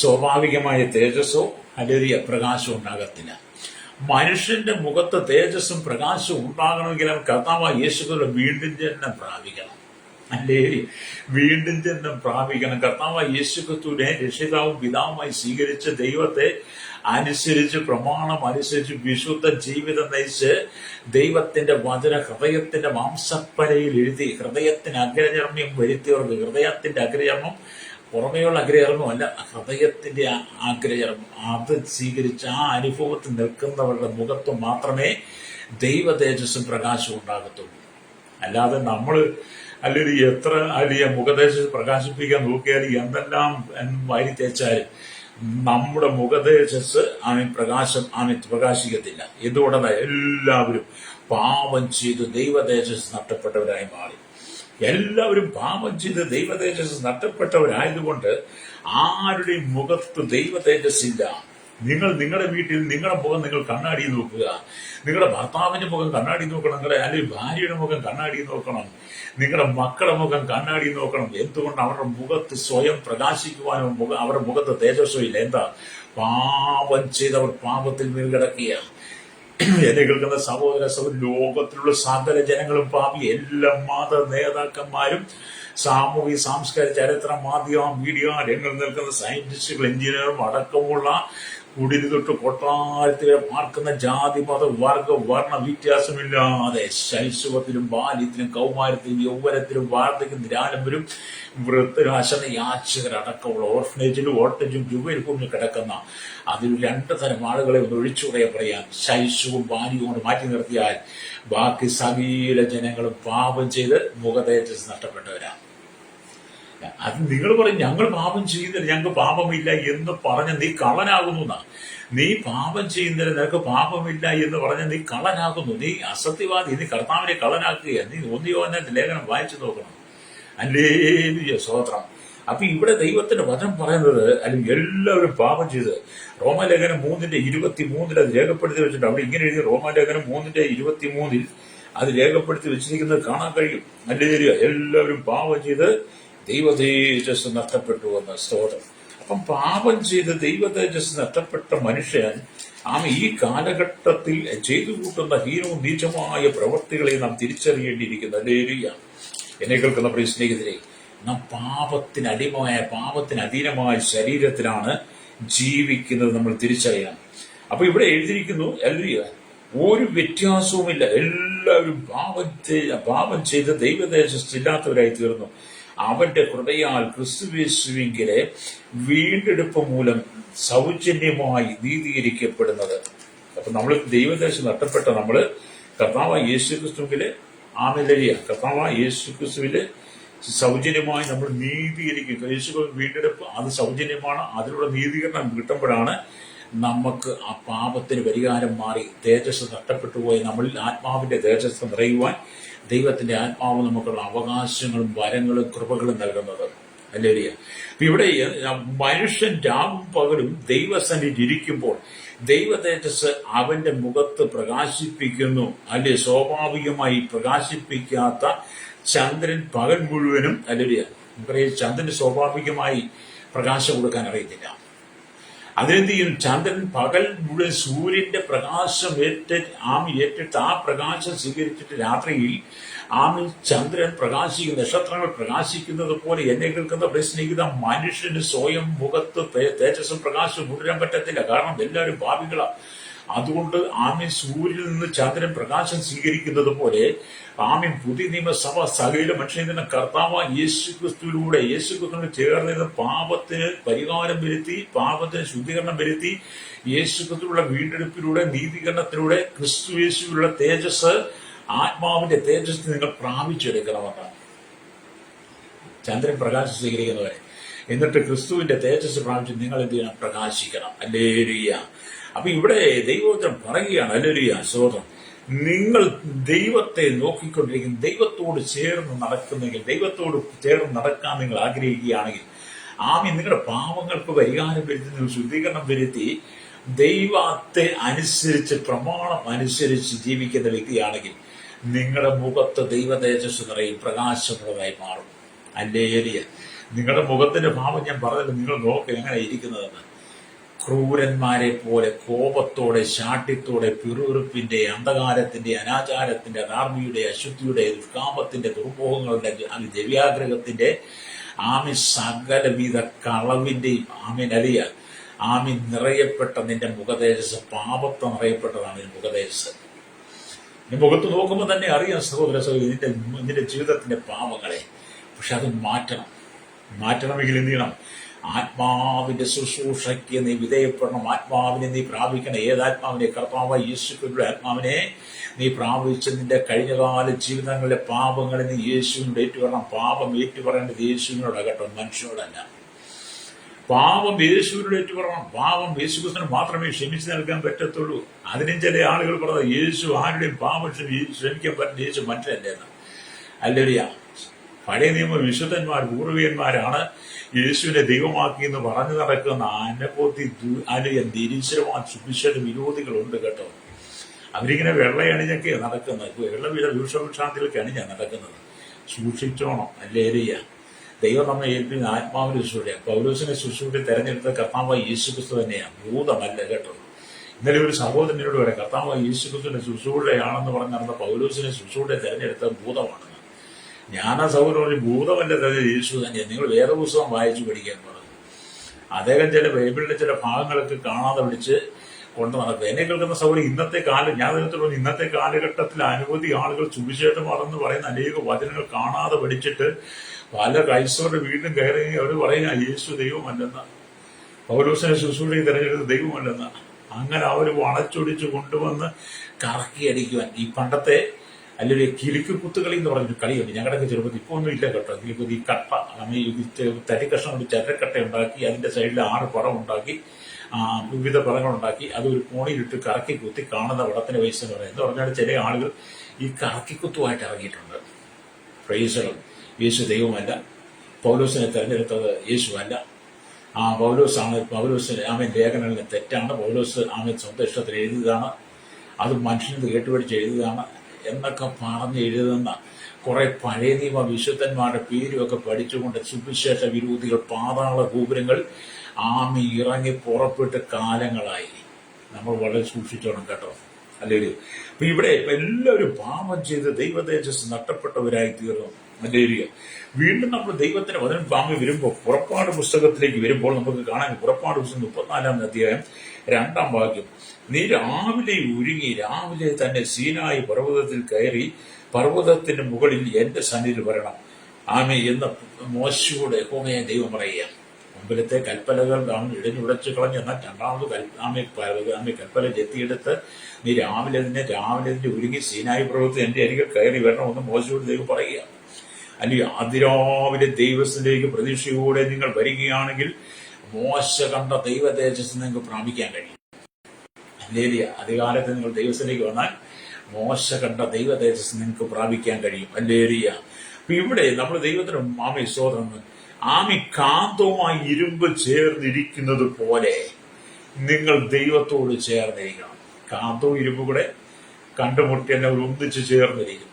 സ്വാഭാവികമായ തേജസ്സോ അല്ലെ പ്രകാശവും ഉണ്ടാകത്തില്ല. മനുഷ്യന്റെ മുഖത്ത് തേജസ്സും പ്രകാശവും ഉണ്ടാകണമെങ്കിൽ കർത്താവായ യേശുക്രിസ്തുവിന്റെ വീണ്ടും ജനനം പ്രാപിക്കണം. അല്ലേ? വീണ്ടും ജന്മം പ്രാപിക്കണം. കർത്താവായ യേശുക്രിസ്തുവിനെ രക്ഷിതാവും പിതാവുമായി സ്വീകരിച്ച് ദൈവത്തെ അനുസരിച്ച് പ്രമാണം അനുസരിച്ച് വിശുദ്ധ ജീവിതം നയിച്ച് ദൈവത്തിന്റെ വചന ഹൃദയത്തിന്റെ മാംസപ്പലയിൽ എഴുതി ഹൃദയത്തിന് അഗ്രചർമ്മ്യം വരുത്തിയവർക്ക് ഹൃദയത്തിന്റെ അഗ്രചർമ്മം പുറമേയുള്ള അഗ്രചർമ്മം അല്ല, ഹൃദയത്തിന്റെ അഗ്രചർമ്മം അത് സ്വീകരിച്ച് ആ അനുഭവത്തിൽ നിൽക്കുന്നവരുടെ മുഖത്ത് മാത്രമേ ദൈവ തേജസ്സും പ്രകാശവും ഉണ്ടാകത്തുള്ളൂ. അല്ലാതെ നമ്മൾ അല്ലെങ്കിൽ എത്ര അല്ലെങ്കിൽ മുഖതേജസ് പ്രകാശിപ്പിക്കാൻ നോക്കിയാൽ എന്തെല്ലാം വാരി തേച്ചാലും നമ്മുടെ മുഖതേജസ് പ്രകാശിക്കത്തില്ല. എന്തുകൊണ്ടാണ്? എല്ലാവരും പാപം ചെയ്ത് ദൈവ തേജസ് നഷ്ടപ്പെട്ടവരായി മാറി. എല്ലാവരും പാപം ചെയ്ത് ദൈവ തേജസ് നഷ്ടപ്പെട്ടവരായതുകൊണ്ട് ആരുടെയും മുഖത്ത് ദൈവ തേജസ്സില്ല. നിങ്ങളുടെ വീട്ടിൽ നിങ്ങളുടെ മുഖം നിങ്ങൾ കണ്ണാടി നോക്കുക. നിങ്ങളുടെ ഭർത്താവിന്റെ മുഖം കണ്ണാടി നോക്കണം, നിങ്ങളുടെ അല്ലെങ്കിൽ ഭാര്യയുടെ മുഖം കണ്ണാടി നോക്കണം, നിങ്ങളുടെ മക്കളുടെ മുഖം കണ്ണാടി നോക്കണം. എന്തുകൊണ്ട്? അവരുടെ മുഖത്ത് സ്വയം പ്രകാശിക്കുവാനും അവരുടെ മുഖത്ത് തേജസ്സോ ഇല്ല. എന്താ? പാപം ചെയ്തവർ പാപത്തിൽ വീണ് കിടക്കുക. എന്നെ കേൾക്കുന്ന സഹോദര ലോകത്തിലുള്ള സകല ജനങ്ങളും പാപി. എല്ലാ മത നേതാക്കന്മാരും സാമൂഹിക സാംസ്കാരിക ചരിത്ര മാധ്യമ മീഡിയ രംഗത്ത് നിൽക്കുന്ന സയന്റിസ്റ്റുകൾ എഞ്ചിനീയറും അടക്കമുള്ള കുടിൽ തൊട്ട് കൊട്ടാരത്തിൽ പാർക്കുന്ന ജാതി മത വർണ്ണ വ്യത്യാസമില്ലാതെ ശൈശവത്തിലും ബാല്യത്തിലും കൗമാരത്തിലും യൗവനത്തിലും വാർദ്ധക്യത്തിലും നിരാലംബരും വൃദ്ധരും അശന യാചകരടക്കമുള്ള ഓർഫനേജിലും ഓട്ടേജും ജുവൈൽ ഹോമിലും കിടക്കുന്ന അതിൽ 2 തരം ആളുകളെ ഒന്ന് ഒഴിച്ചുകൂടെ പറയാൻ. ശൈശവും ബാല്യവും കൊണ്ട് മാറ്റി നിർത്തിയാൽ ബാക്കി സകല ജനങ്ങളും പാപം ചെയ്ത് മുഖതേജസ് നഷ്ടപ്പെട്ടവരാണ്. അത് നിങ്ങൾ പറയും ഞങ്ങൾ പാപം ചെയ്യുന്നില്ല, ഞങ്ങൾക്ക് പാപമില്ല എന്ന് പറഞ്ഞ് നീ കള്ളനാകുന്നു. നീ പാപം ചെയ്യുന്നില്ല, നിനക്ക് പാപമില്ല എന്ന് പറഞ്ഞ് നീ കള്ളനാകുന്നു. നീ അസത്യവാദി, നീ കർത്താവിനെ കള്ളനാക്കുകയാണ്. നീ 1 യോഹന്നാന്റെ ലേഖനം വായിച്ചു നോക്കണം. ഹല്ലേലൂയ, സ്തോത്രം. അപ്പൊ ഇവിടെ ദൈവത്തിന്റെ വചനം പറയുന്നത്, അല്ലെങ്കിൽ എല്ലാവരും പാപം ചെയ്ത്, റോമാലേഖനം 3:23 അത് രേഖപ്പെടുത്തി വെച്ചിട്ടുണ്ട്. അവിടെ ഇങ്ങനെ എഴുതി, റോമാലേഖനം 3:23 അത് രേഖപ്പെടുത്തി വെച്ചിരിക്കുന്നത് കാണാൻ കഴിയും. ഹല്ലേലൂയ. എല്ലാവരും പാപം ചെയ്ത് ദൈവ തേജസ് നഷ്ടപ്പെട്ടു എന്ന സ്തോത്രം. അപ്പം പാപം ചെയ്ത് ദൈവ തേജസ് നഷ്ടപ്പെട്ട മനുഷ്യൻ ഈ കാലഘട്ടത്തിൽ ചെയ്തു കൂട്ടുന്ന ഹീനവും നീചമായ പ്രവൃത്തികളെ നാം തിരിച്ചറിയേണ്ടിയിരിക്കുന്നു. ഹല്ലേലൂയ. എന്നെ കേൾക്കുന്ന പ്രിയ സ്നേഹിതരെ, നാം പാപത്തിന് അധീനമായ ശരീരത്തിലാണ് ജീവിക്കുന്നത്. നമ്മൾ തിരിച്ചറിയണം. അപ്പൊ ഇവിടെ എഴുതിയിരിക്കുന്നു, ഹല്ലേലൂയ, ഒരു വ്യത്യാസവുമില്ല, എല്ലാവരും പാപം ചെയ്ത് ദൈവതേജസ് ഇല്ലാത്തവരായി തീർന്നു. അവന്റെ കൃപയാൽ ക്രിസ്തുയേശുവിങ്കലെ വീണ്ടെടുപ്പ് മൂലം സൗജന്യമായി നീതീകരിക്കപ്പെടുന്നത്. അപ്പൊ നമ്മൾ ദൈവദേശം നഷ്ടപ്പെട്ട നമ്മള് കർത്താവായ യേശുക്രിസ്തുവിലെ കർത്താവായ യേശുക്രിസ്തുവിലെ സൗജന്യമായി നമ്മൾ നീതീകരിക്കുക. യേശു വീണ്ടെടുപ്പ് അത് സൗജന്യമാണ്. അതിലുള്ള നീതീകരണം കിട്ടുമ്പോഴാണ് നമുക്ക് ആ പാപത്തിന് പരിഹാരം മാറി തേജസ് നഷ്ടപ്പെട്ടു പോയി നമ്മളിൽ ആത്മാവിന്റെ തേജസ് നിറയുവാൻ ദൈവത്തിന്റെ ആത്മാവ് നമുക്കുള്ള അവകാശങ്ങളും വരങ്ങളും കൃപകളും നൽകുന്നത്. ഹല്ലേലൂയ. ഇവിടെ മനുഷ്യൻ രാവും പകലും ദൈവസന്നിധിയിൽ ഇരിക്കുമ്പോൾ ദൈവ തേജസ് അവന്റെ മുഖത്ത് പ്രകാശിപ്പിക്കുന്നു. അല്ലെ, സ്വാഭാവികമായി പ്രകാശിപ്പിക്കാത്ത ചന്ദ്രൻ പകൽ മുഴുവനും, ഹല്ലേലൂയ, നമുക്കറിയാം ചന്ദ്രന് സ്വാഭാവികമായി പ്രകാശം കൊടുക്കാൻ അറിയത്തില്ല. അതിനെന്ത് ചെയ്യും? ചന്ദ്രൻ പകൽ മുഴുവൻ സൂര്യന്റെ പ്രകാശം ഏറ്റിട്ട് ആ പ്രകാശം സ്വീകരിച്ചിട്ട് രാത്രിയിൽ ചന്ദ്രൻ പ്രകാശിക്കും, നക്ഷത്രങ്ങൾ പ്രകാശിക്കുന്നത് പോലെ എന്നെ കേൾക്കുന്ന പ്രശ്നിക്കുന്ന മനുഷ്യന് സ്വയം മുഖത്ത് തേജസ്സും പ്രകാശം കൊണ്ടുവരാൻ പറ്റത്തില്ല. കാരണം എല്ലാവരും ഭാവികളാണ്. അതുകൊണ്ട് സൂര്യനിൽ നിന്ന് ചന്ദ്രൻ പ്രകാശം സ്വീകരിക്കുന്നത് പോലെ പുതിയ നിയമസഭ സകല മനുഷ്യനെ കർത്താവായ യേശുക്രിസ്തുവിലൂടെ ചേർന്ന് പാപത്തിന് പരിഹാരം വരുത്തി, പാപത്തിന് ശുദ്ധീകരണം വരുത്തി, യേശുക്രിസ്തുവിലുള്ള വീണ്ടെടുപ്പിലൂടെ, നീതീകരണത്തിലൂടെ ക്രിസ്തു യേശുവിലുള്ള തേജസ്, ആത്മാവിന്റെ തേജസ് നിങ്ങൾ പ്രാപിച്ചെടുക്കണമെന്നാണ്. ചന്ദ്രൻ പ്രകാശം സ്വീകരിക്കുന്നവരെ, എന്നിട്ട് ക്രിസ്തുവിന്റെ തേജസ് പ്രാപിച്ച് നിങ്ങൾ എന്ത് ചെയ്യണം? പ്രകാശിക്കണം. ഹല്ലേലൂയ. അപ്പൊ ഇവിടെ ദൈവവചനം പറയുകയാണ്, ഹല്ലേലൂയ, സ്തോത്രം, നിങ്ങൾ ദൈവത്തെ നോക്കിക്കൊണ്ടിരിക്കുന്ന, ദൈവത്തോട് ചേർന്ന് നടക്കുന്നെങ്കിൽ, ദൈവത്തോട് ചേർന്ന് നടക്കാൻ നിങ്ങൾ ആഗ്രഹിക്കുകയാണെങ്കിൽ, നിങ്ങളുടെ പാപങ്ങൾക്ക് പരിഹാരം വരുത്തി, നിങ്ങൾ ശുദ്ധീകരണം വരുത്തി, ദൈവത്തെ അനുസരിച്ച്, പ്രമാണം അനുസരിച്ച് ജീവിക്കുന്ന വ്യക്തിയാണെങ്കിൽ നിങ്ങളുടെ മുഖത്ത് ദൈവ തേജസ് നിറയും, പ്രകാശപ്രദമായി മാറും. ഹല്ലേലൂയ. നിങ്ങളുടെ മുഖത്തിന്റെ ഭാവം ഞാൻ പറഞ്ഞല്ലോ, നിങ്ങൾ നോക്കുക എങ്ങനെ ഇരിക്കുന്നതെന്ന്. ക്രൂരന്മാരെ പോലെ കോപത്തോടെ, ശാഠ്യത്തോടെ, പിറുപിറുപ്പിന്റെ, അന്ധകാരത്തിന്റെ, അനാചാരത്തിന്റെ, അനാർമിയുടെ, അശുദ്ധിയുടെ, ദുഷ്കാമത്തിന്റെ, ദുർഭോഗങ്ങളുടെ, ദിവ്യാഗ്രഹത്തിന്റെ, സകലവിധ കളവിന്റെയും അലിയ നിറയപ്പെട്ട നിന്റെ മുഖതേജസ്, പാപത്തെ നിറയപ്പെട്ടതാണ് നിന്റെ മുഖതേജസ്. നീ മുഖത്ത് നോക്കുമ്പോൾ തന്നെ അറിയാം സഹോദര സഹോദരി നിന്റെ ജീവിതത്തിന്റെ പാപങ്ങളെ. പക്ഷെ അത് മാറ്റണമെങ്കിൽ എന്ത് ചെയ്യണം? ആത്മാവിന്റെ ശുശ്രൂഷയ്ക്ക് നീ വിധേയപ്പെടണം. ആത്മാവിനെ നീ പ്രാപിക്കണം. ഏതാത്മാവിനെ? കർത്താവായ യേശുവിന്റെ ആത്മാവിനെ നീ പ്രാപിച്ച് നിന്റെ കഴിഞ്ഞകാല ജീവിതങ്ങളിലെ പാപങ്ങളെ നീ യേശുവിനോട് ഏറ്റുപറയണം. പാപം ഏറ്റുപറയേണ്ടത് യേശുവിനോടാകട്ടെ, മനുഷ്യനോടല്ല. പാപം യേശുവിനോട് ഏറ്റുപറയണം. പാപം യേശുക്രിസ്തുവിന് മാത്രമേ ക്ഷമിച്ചു നൽകാൻ പറ്റത്തുള്ളൂ. അതിനും ചില ആളുകൾ പറഞ്ഞത് യേശു ആരുടെയും പാപം ക്ഷമിക്കാൻ പറ്റുന്ന യേശു മനുഷ്യനല്ലേന്ന്. ഹല്ലേലൂയ. പഴയ നിയമ വിശുദ്ധന്മാർ, പൂർവികന്മാരാണ് യേശുവിനെ ദൈവമാക്കി എന്ന് പറഞ്ഞു നടക്കുന്ന അനവധി നിരീശ്വരമായ സുവിശേഷ വിരോധികളുണ്ട് കേട്ടോ. അവരിങ്ങനെ വെള്ളയണിഞ്ഞൊക്കെ നടക്കുന്നത്, വെള്ളവില വിഷവൃക്ഷാന്തിലൊക്കെ അണിഞ്ഞാണ് നടക്കുന്നത്. സൂക്ഷിച്ചോണം. ഹല്ലേലൂയ. ദൈവം നമ്മെ ഏൽപ്പിക്കുന്ന ആത്മാവിന്റെ ശുശ്രൂഷ. പൗലോസിനെ ശുശ്രൂഷ തെരഞ്ഞെടുത്ത കർത്താവായ യേശുക്രിസ്തു തന്നെയാണ്, ഭൂതമല്ല കേട്ടോ. ഇന്നലെ ഒരു സഹോദരനോട് പറയാം, കർത്താവായ യേശുക്രിസ്തുവിന്റെ ശുശ്രൂഷയാണെന്ന് പറഞ്ഞ് നടന്ന പൗലോസിനെ ശുശ്രൂഷ തെരഞ്ഞെടുത്ത ഭൂതമാണ്. ഞാൻ ആ സഹോദരൻ ഭൂതമല്ല യേശു തന്നെയാണ്, നിങ്ങൾ വേറെ പുസ്തകം വായിച്ചു പഠിക്കാൻ പറഞ്ഞു. അദ്ദേഹം ചില ബൈബിളിലെ ചില ഭാഗങ്ങളൊക്കെ കാണാതെ വിളിച്ച് കൊണ്ട് നടക്കുക. എന്നെ കേൾക്കുന്ന സഹോദരൻ, ഇന്നത്തെ കാലഘട്ടത്തിൽ അനവധി ആളുകൾ സുവിശേഷമാണെന്ന് പറയുന്ന അനേക വചനങ്ങൾ കാണാതെ പഠിച്ചിട്ട് പല ക്രൈസ്തവരുടെ വീണ്ടും കയറി അവർ പറയുക യേശു ദൈവമല്ലെന്ന, പൗലോസിനെ ശുശ്രൂഷ തിരഞ്ഞെടുത്ത ദൈവമല്ലെന്ന. അങ്ങനെ അവർ വളച്ചൊടിച്ച് കൊണ്ടുവന്ന് കറക്കി അടിക്കുവാൻ ഈ പണ്ടത്തെ അല്ലെങ്കിൽ കിലുക്ക് കുത്തുകളി എന്ന് പറഞ്ഞൊരു കളിയുണ്ട് ഞങ്ങളുടെയൊക്കെ ചെറുപ്പത്തിൽ. ഇപ്പോൾ ഒന്നും ഇല്ല കേട്ടോ. കിലുക്കുത്തി, ഈ കട്ട, തടി കഷ്ണം കൊണ്ട് ചരക്കട്ട ഉണ്ടാക്കി അതിന്റെ സൈഡിൽ 6 പടം ഉണ്ടാക്കി, വിവിധ പടങ്ങളുണ്ടാക്കി അത് ഒരു കോണിയിലിട്ട് കറക്കി കുത്തി കാണുന്ന പടത്തിന് പൈസ എന്ന് പറയുന്നത്. എന്ന് പറഞ്ഞാൽ ചില ആളുകൾ ഈ കറക്കിക്കുത്തുമായിട്ട് ഇറങ്ങിയിട്ടുണ്ട്. പ്രൈസുകൾ. യേശു ദൈവമല്ല, പൗലോസിനെ തെരഞ്ഞെടുത്തത് യേശുവല്ല. പൗലോസ് ആമൻ ലേഖനങ്ങളിൽ തെറ്റാണ്. പൗലോസ് ആമൻ സ്വന്തം ഇഷ്ടത്തിൽ എഴുതുകയാണ്, അത് മനുഷ്യന് കേട്ടുപിടിച്ച് എഴുതുകയാണ് എന്നൊക്കെ പറഞ്ഞ് എഴുതുന്ന കുറെ പഴയ നിയമ വിശുദ്ധന്മാരുടെ പേരുമൊക്കെ പഠിച്ചുകൊണ്ട് സുവിശേഷ വിരോധികൾ പാതാള ഗോപുരങ്ങൾ ഇറങ്ങി പുറപ്പെട്ട് കാലങ്ങളായി. നമ്മൾ വളരെ സൂക്ഷിച്ചോണം കേട്ടോ. അല്ലെങ്കിൽ അപ്പൊ ഇവിടെ എല്ലാവരും പാപം ചെയ്ത് ദൈവ തേജസ് നഷ്ടപ്പെട്ടവരായി തീർന്നു. അല്ലേരിയ വീണ്ടും നമ്മൾ ദൈവത്തിന് വചനം വാങ്ങി വരുമ്പോൾ പുറപ്പാട് പുസ്തകത്തിലേക്ക് വരുമ്പോൾ നമുക്ക് കാണാൻ പുറപ്പാട് പുസ്തകം 34-ാം അധ്യായം 2-ാം വാക്യം, നീ രാവിലെ ഒരുങ്ങി രാവിലെ തന്നെ സീനായി പർവ്വതത്തിൽ കയറി പർവ്വതത്തിന്റെ മുകളിൽ എന്റെ സന്നിധിയിൽ വരണം എന്ന് മോശയോട് യഹോവയെ ദൈവം പറയുക. മുമ്പിലത്തെ കൽപ്പലകൾ ഇടഞ്ഞുടച്ച് കളഞ്ഞ് എന്നാൽ രണ്ടാമത് കൽപ്പല ചെത്തിയെടുത്ത് നീ രാവിലെ തന്നെ ഒരുങ്ങി സീനായി പർവ്വതത്തിൽ എന്റെ അരികിൽ കയറി വരണമെന്ന് മോശയോട് ദൈവം പറയുക. അല്ലെങ്കിൽ അതിരാവിലെ ദൈവത്തിലേക്ക് പ്രതീക്ഷയോടെ നിങ്ങൾ വരികയാണെങ്കിൽ മോശ കണ്ട ദൈവ തേജസ് നിങ്ങൾക്ക് പ്രാപിക്കാൻ കഴിയും. അല്ലേലിയ, അധികാലത്ത് നിങ്ങൾ ദൈവത്തിലേക്ക് വന്നാൽ മോശ കണ്ട ദൈവ തേജസ് നിങ്ങൾക്ക് പ്രാപിക്കാൻ കഴിയും. അല്ലേലിയ. അപ്പൊ ഇവിടെ നമ്മൾ ദൈവത്തിന് സ്തോത്രം കാന്തവുമായി ഇരുമ്പ് ചേർന്നിരിക്കുന്നത് പോലെ നിങ്ങൾ ദൈവത്തോട് ചേർന്നിരിക്കണം. കാന്തവും ഇരുമ്പും കൂടെ കണ്ടുമുട്ടി തന്നെ ഒന്നിച്ച് ചേർന്നിരിക്കും.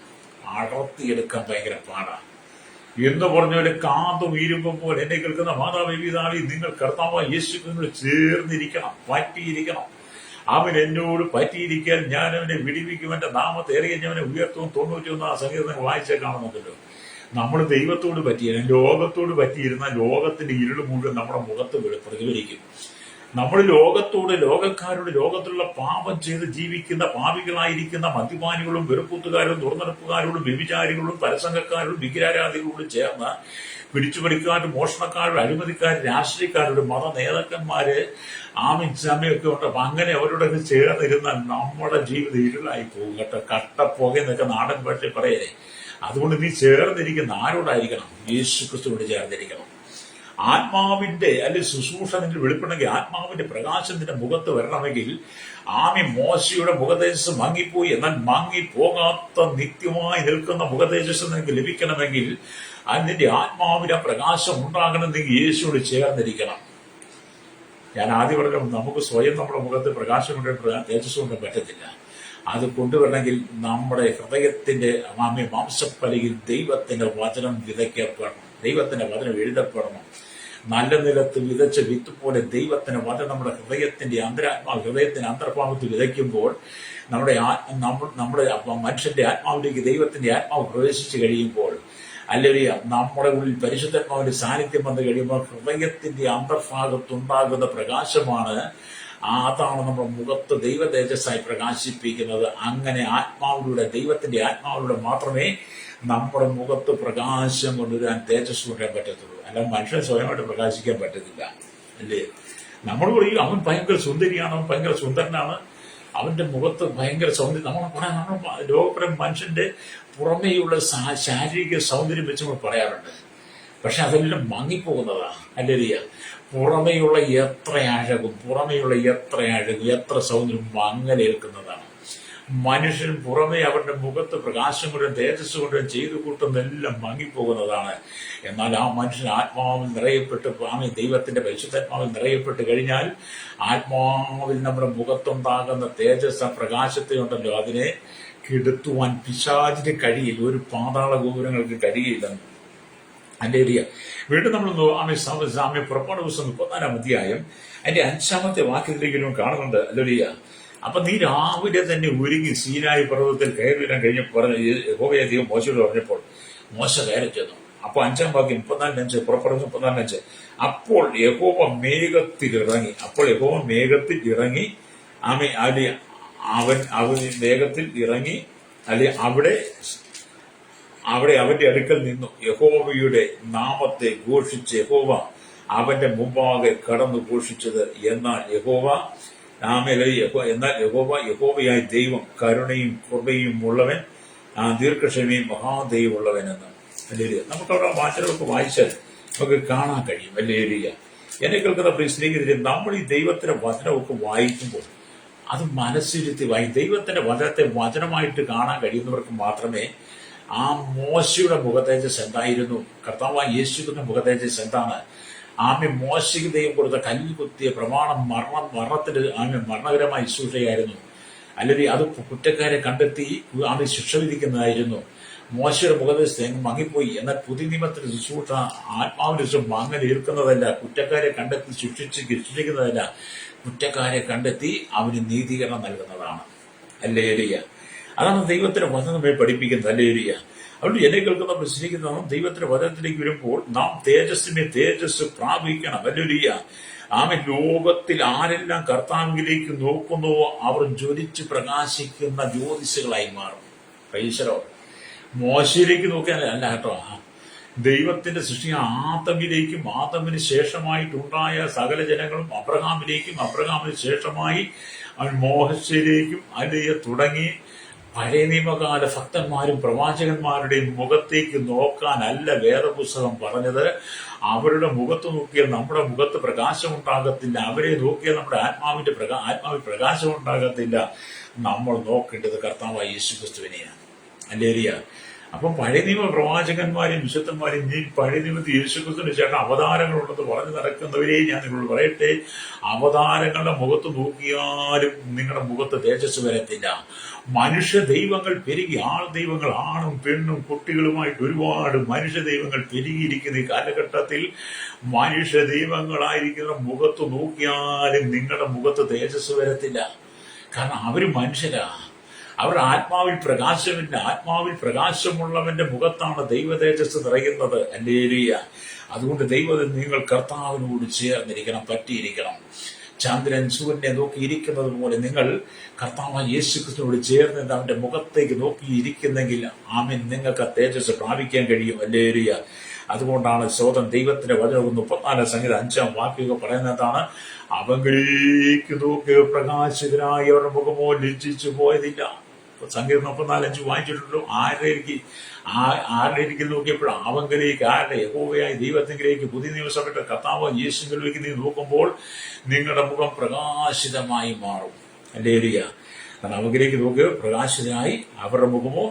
അടർത്തിയെടുക്കാൻ ഭയങ്കര പാടാണ്. എന്ന് പറഞ്ഞവരെ കാന്തും ഇരുമ്പും പോലെ എന്നെ കേൾക്കുന്ന മാതാപിതാളി നിങ്ങൾ കർത്താവായ യേശുവിനോട് ചേർന്നിരിക്കണം, പറ്റിയിരിക്കണം. അവൻ എന്നോട് പറ്റിയിരിക്കാൻ ഞാൻ അവനെ വിടിവിക്കും, എന്റെ നാമത്തെ എറിയവനെ ഉയർത്തും. 91 സംഗീതം വായിച്ചേ കാണുന്നുണ്ടല്ലോ. നമ്മൾ ദൈവത്തോട് പറ്റിയാലും ലോകത്തോട് പറ്റിയിരുന്നാൽ ലോകത്തിന്റെ ഇരുൾ മുഴുവൻ നമ്മുടെ മുഖത്ത് പ്രതിഫലിക്കും. നമ്മൾ ലോകക്കാരോട് ലോകത്തിലുള്ള പാപം ചെയ്ത് ജീവിക്കുന്ന പാപികളായിരിക്കുന്ന മദ്യപാനികളും വെറുപ്പൂത്തുകാരും ദുർനടപ്പുകാരോടും വ്യഭിചാരികളും പരസംഗക്കാരോടും വിഗ്രഹാരാധികളോടും ചേർന്ന് പിടിച്ചുപറിക്കാരും മോഷണക്കാരോടും അഴിമതിക്കാരും രാഷ്ട്രീയക്കാരോടും മത നേതാക്കന്മാര് സമയമൊക്കെ ഉണ്ട്. അപ്പൊ അങ്ങനെ അവരോടൊക്കെ ചേർന്നിരുന്നാൽ നമ്മുടെ ജീവിതം ഇരുളായി പോകും കേട്ടോ. കട്ടപ്പുകയെന്നൊക്കെ നാടൻ ഭാഷയിൽ പറയേ. അതുകൊണ്ട് നീ ചേർന്നിരിക്കുന്ന ആരോടായിരിക്കണം? യേശു ക്രിസ്തുവോട് ചേർന്നിരിക്കണം. ആത്മാവിന്റെ ശുശ്രൂഷ നിങ്ങൾ വെളിപ്പെടണമെങ്കിൽ ആത്മാവിന്റെ പ്രകാശം നിന്റെ മുഖത്ത് വരണമെങ്കിൽ മോശയുടെ മുഖതേജസ് മങ്ങിപ്പോയി. എന്നാൽ മങ്ങിപ്പോകാത്ത നിത്യമായി നിൽക്കുന്ന മുഖതേജസ് നിങ്ങൾക്ക് ലഭിക്കണമെങ്കിൽ അതിന്റെ ആത്മാവിന്റെ പ്രകാശം ഉണ്ടാകണമെങ്കിൽ യേശുവോട് ചേർന്നിരിക്കണം. ഞാൻ ആദ്യം പറഞ്ഞു, നമുക്ക് സ്വയം നമ്മുടെ മുഖത്ത് പ്രകാശം കൊണ്ട് തേജസ് കൊണ്ട് പറ്റത്തില്ല. അത് കൊണ്ടുവരണമെങ്കിൽ നമ്മുടെ ഹൃദയത്തിന്റെ മാംസപ്പലയിൽ ദൈവത്തിന്റെ വചനം വിതയ്ക്കപ്പെടണം, ദൈവത്തിന്റെ വചനം എഴുതപ്പെടണം. നല്ല നിലത്ത് വിതച്ച വിത്ത് പോലെ ദൈവത്തിന്റെ വചനം നമ്മുടെ ഹൃദയത്തിന്റെ അന്തർഭാഗത്ത് വിതയ്ക്കുമ്പോൾ നമ്മുടെ മനുഷ്യന്റെ ആത്മാവിലേക്ക് ദൈവത്തിന്റെ ആത്മാവ് പ്രവേശിച്ചു കഴിയുമ്പോൾ, അല്ലെങ്കിൽ നമ്മുടെ ഉള്ളിൽ പരിശുദ്ധാത്മാവിന്റെ സാന്നിധ്യം വന്നു കഴിയുമ്പോൾ ഹൃദയത്തിന്റെ അന്തർഭാഗത്തുണ്ടാകുന്ന പ്രകാശമാണ്, അതാണ് നമ്മുടെ മുഖത്ത് ദൈവ തേജസ്സായി പ്രകാശിപ്പിക്കുന്നത്. അങ്ങനെ ദൈവത്തിന്റെ ആത്മാവിലൂടെ മാത്രമേ നമ്മുടെ മുഖത്ത് പ്രകാശം കൊണ്ടുവരാൻ തേജസ് കൊണ്ടുവരാൻ പറ്റത്തുള്ളൂ. അല്ല മനുഷ്യൻ സ്വയമായിട്ട് പ്രകാശിക്കാൻ പറ്റത്തില്ല. അല്ലേ? നമ്മൾ പറയും അവൻ ഭയങ്കര സുന്ദരിയാണ്, അവൻ ഭയങ്കര സുന്ദരനാണ്, അവന്റെ മുഖത്ത് ഭയങ്കര സൗന്ദര്യം. നമ്മൾ ലോകപരം മനുഷ്യന്റെ പുറമേയുള്ള ശാരീരിക സൗന്ദര്യം വെച്ച് നമ്മൾ പറയാറുണ്ട്. പക്ഷെ അതെല്ലാം മങ്ങിപ്പോകുന്നതാണ്. അല്ലേരിയ, പുറമേയുള്ള എത്ര അഴകും എത്ര സൗന്ദര്യം മങ്ങലേൽക്കുന്നതാണ്. മനുഷ്യൻ പുറമേ അവരുടെ മുഖത്ത് പ്രകാശം കൊണ്ടും തേജസ് കൊണ്ടും ചെയ്തു കൂട്ടുന്നെല്ലാം മങ്ങിപ്പോകുന്നതാണ്. എന്നാൽ ആ മനുഷ്യൻ ആത്മാവിൽ നിറയപ്പെട്ട് ദൈവത്തിന്റെ പരിശുദ്ധാത്മാവിൽ നിറയപ്പെട്ട് കഴിഞ്ഞാൽ ആത്മാവിൽ നമ്മുടെ മുഖത്തുണ്ടാകുന്ന തേജസ് പ്രകാശത്തെ ഉണ്ടല്ലോ, അതിനെ കെടുത്തുവാൻ പിശാചിന് കഴിയില്ല, ഒരു പാതാള ഗോപുരങ്ങൾക്ക് കഴിയില്ലെന്ന്. അല്ലേരിയ. വീണ്ടും നമ്മൾ പുറപ്പാട് പുസ്തകം 34-ാം അധ്യായം അതിന്റെ 5-ാമത്തെ വാക്യത്തിലേക്കും കാണുന്നുണ്ട്. അല്ലേരിയ. അപ്പൊ നീ രാവിലെ തന്നെ ഒരുങ്ങി സീനായി പർവ്വതത്തിൽ കയറി വരാൻ കഴിഞ്ഞപ്പോൾ യഹോവയെ ദൈവം മോശയോട് പറഞ്ഞപ്പോൾ മോശ കയറി ചെന്നു. അപ്പൊ 5-ാം വാക്യം 34-5 പുറപ്പാട് 34-5 അപ്പോൾ യഹോവ മേഘത്തിൽ ഇറങ്ങി അവൻ മേഘത്തിൽ ഇറങ്ങി അവിടെ അവന്റെ അടുക്കൽ നിന്നു യഹോവയുടെ നാമത്തെ ഘോഷിച്ച് യഹോവ അവന്റെ മുമ്പാകെ കടന്നു ഘോഷിച്ചത്. എന്നാൽ യഹോവയായ ദൈവം കരുണയും കൃപയും ഉള്ളവൻ, ദീർഘക്ഷമയും മഹാദൈവം ഉള്ളവൻ എന്ന്. അല്ലേരിയ. നമുക്കവിടെ വാചനമൊക്കെ വായിച്ചാൽ നമുക്ക് കാണാൻ കഴിയും. അല്ലേരിയ. എന്നെ കേൾക്കുന്ന പ്രിയ സ്നേഹിതരെ, നമ്മൾ ഈ ദൈവത്തിന്റെ വചനമൊക്കെ വായിക്കുമ്പോൾ അത് മനസ്സിരുത്തി ദൈവത്തിന്റെ വചനത്തെ വചനമായിട്ട് കാണാൻ കഴിയുന്നവർക്ക് മാത്രമേ ആ മോശയുടെ മുഖതേജസ് എന്തായിരുന്നു? കർത്താവായ യേശുവിന്റെ മുഖതേജസ് എന്താണ്? മോശയ്ക്ക് ദൈവം കൊടുത്ത കല്ല് കുത്തിയ പ്രമാണം മരണത്തിന് മരണകരമായ ശിക്ഷയായിരുന്നു. അല്ലെങ്കിൽ അത് കുറ്റക്കാരെ കണ്ടെത്തി ശിക്ഷ വിധിക്കുന്നതായിരുന്നു. മോശയുടെ മുഖതേജസ് മങ്ങിപ്പോയി. എന്നാൽ പുതിയ നിയമത്തിൽ ശുശ്രൂഷ ആത്മാവിന്റെ മങ്ങൽ ഏൽക്കുന്നതല്ല, കുറ്റക്കാരെ കണ്ടെത്തി ശിക്ഷിക്കുന്നതല്ല, കുറ്റക്കാരെ കണ്ടെത്തി അവന് നീതീകരണം നൽകുന്നതാണ്. ഹല്ലേലൂയ. അതാണ് ദൈവത്തിന്റെ വചനം നമ്മെ പഠിപ്പിക്കുന്നത്. ഹല്ലേലൂയ. അതുകൊണ്ട് എന്നെ കേൾക്കുന്ന പ്രശ്നിക്കുന്നതും ദൈവത്തിന്റെ വചനത്തിലേക്ക് വരുമ്പോൾ നാം തേജസ് പ്രാപിക്കണം. ഹല്ലേലൂയ. ലോകത്തിൽ ആരെല്ലാം കർത്താവിലേക്ക് നോക്കുന്നുവോ അവർ ജ്വലിച്ച് പ്രകാശിക്കുന്ന ജ്യോതിസുകളായി മാറും. പൈസരോ മോശയിലേക്ക് നോക്കിയാലല്ല കേട്ടോ, ദൈവത്തിന്റെ സൃഷ്ടി ആദമിലേക്കും ആദമിന് ശേഷമായിട്ടുണ്ടായ സകല ജനങ്ങളും അബ്രഹാമിന് ശേഷമായി അവൻ മോശയിലേക്കും അല്ലെങ്കിൽ തുടങ്ങി പഴയ നിയമകാല ഭക്തന്മാരും പ്രവാചകന്മാരുടെയും മുഖത്തേക്ക് നോക്കാനല്ല വേദപുസ്തകം പറഞ്ഞത്. അവരുടെ മുഖത്ത് നോക്കിയാൽ നമ്മുടെ മുഖത്ത് പ്രകാശം ഉണ്ടാകത്തില്ല, അവരെ നോക്കിയാൽ നമ്മുടെ ആത്മാവിൽ പ്രകാശം ഉണ്ടാകത്തില്ല. നമ്മൾ നോക്കേണ്ടത് കർത്താവായ യേശുക്രിസ്തുവിനെയാണ്. ഹല്ലേലൂയ. അപ്പം പഴയ നിയമ പ്രവാചകന്മാരെയും വിശുദ്ധന്മാരെയും നീ പഴയ നിയമത്തിൽ യേശുക്രിസ്തുവിന് ചേട്ടൻ അവതാരങ്ങളുണ്ടെന്ന് പറഞ്ഞു നടക്കുന്നവരെ ഞാൻ നിങ്ങളോട് പറയട്ടെ, അവതാരങ്ങളുടെ മുഖത്ത് നോക്കിയാലും നിങ്ങളുടെ മുഖത്ത് തേജസ് വരത്തില്ല. മനുഷ്യ ദൈവങ്ങൾ പെരുകി, ആൾ ദൈവങ്ങൾ ആണും പെണ്ണും കുട്ടികളുമായിട്ട് ഒരുപാട് മനുഷ്യ ദൈവങ്ങൾ പെരുകിയിരിക്കുന്ന ഈ കാലഘട്ടത്തിൽ മനുഷ്യ ദൈവങ്ങളായിരിക്കുന്ന മുഖത്ത് നോക്കിയാലും നിങ്ങളുടെ മുഖത്ത് തേജസ് വരത്തില്ല. കാരണം അവര് മനുഷ്യരാ, അവരുടെ ആത്മാവിൽ പ്രകാശമില്ല. ആത്മാവിൽ പ്രകാശമുള്ളവന്റെ മുഖത്താണ് ദൈവ തേജസ് നിറയുന്നത്. ഹല്ലേലൂയ. അതുകൊണ്ട് നിങ്ങൾ കർത്താവിനോട് ചേർന്നിരിക്കണം, പറ്റിയിരിക്കണം. ചന്ദ്രൻ സൂര്യനെ നോക്കിയിരിക്കുന്നത് പോലെ നിങ്ങൾ കർത്താവായ യേശുക്രിസ്തുവിനോട് ചേർന്ന് അവന്റെ മുഖത്തേക്ക് നോക്കിയിരിക്കുന്നെങ്കിൽ നിങ്ങൾക്ക് ആ തേജസ് പ്രാപിക്കാൻ കഴിയും. ഹല്ലേലൂയ. അതുകൊണ്ടാണ് സ്വതം ദൈവത്തിന്റെ വചനം 34 സംഗീതം 5 വാക്യമൊക്കെ പറയുന്നതാണ്, അവങ്കിലേക്ക് നോക്കി പ്രകാശിതനായി അവരുടെ മുഖമോ ലജ്ജിച്ചു പോയതില്ല. സംഗീതം 34:5 വായിച്ചിട്ടുള്ളൂ. ആരുടെ നോക്കിയപ്പോൾ അവങ്കിലേക്ക്, ആരുടെ യഹോവയായ ദൈവത്തിലേക്ക്, പുതിയ നിയമസഭയുടെ കർത്താവ് യേശുവിലേക്ക് നീ നോക്കുമ്പോൾ നിങ്ങളുടെ മുഖം പ്രകാശിതമായി മാറും. ഹല്ലേലൂയ. കാരണം അവങ്കിലേക്ക് നോക്കി പ്രകാശിതനായി അവരുടെ മുഖമോ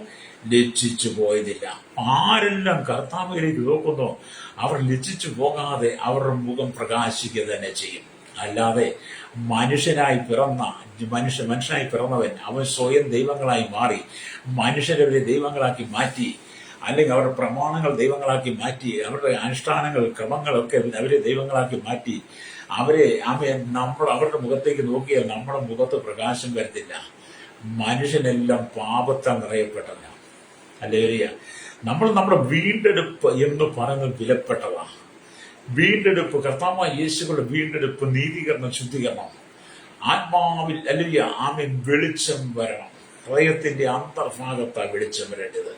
ലജ്ജിച്ചു പോയതില്ല. ആരെല്ലാം കർത്താവിലേക്ക് നോക്കുന്നോ അവർ ലജ്ജിച്ചു പോകാതെ അവരുടെ മുഖം പ്രകാശിക്കുക തന്നെ ചെയ്യും. അല്ലാതെ മനുഷ്യനായി പിറന്നവൻ അവൻ സ്വയം ദൈവങ്ങളായി മാറി മനുഷ്യരെ ദൈവങ്ങളാക്കി മാറ്റി, അല്ലെങ്കിൽ അവരുടെ പ്രമാണങ്ങൾ ദൈവങ്ങളാക്കി മാറ്റി, അവരുടെ അനുഷ്ഠാനങ്ങൾ ക്രമങ്ങളൊക്കെ അവരെ ദൈവങ്ങളാക്കി മാറ്റി, അവരുടെ മുഖത്തേക്ക് നോക്കിയാൽ നമ്മുടെ മുഖത്ത് പ്രകാശം വരത്തില്ല. മനുഷ്യനെല്ലാം പാപത്താൽ നിറയപ്പെട്ടവനാണ്. ഹല്ലേലൂയ. നമ്മുടെ വീണ്ടെടുപ്പ് എന്ന് പറയുന്നത് വിലപ്പെട്ടതാണ്. വീണ്ടെടുപ്പ്, കർത്താവായ യേശുവിന്റെ വീണ്ടെടുപ്പ്, നീതീകരണം, ശുദ്ധീകരണം, ആത്മാവിൽ അല്ലെങ്കിൽ വെളിച്ചം വരണം. ഹൃദയത്തിന്റെ അന്തർഭാഗത്താ വെളിച്ചം വരേണ്ടത്.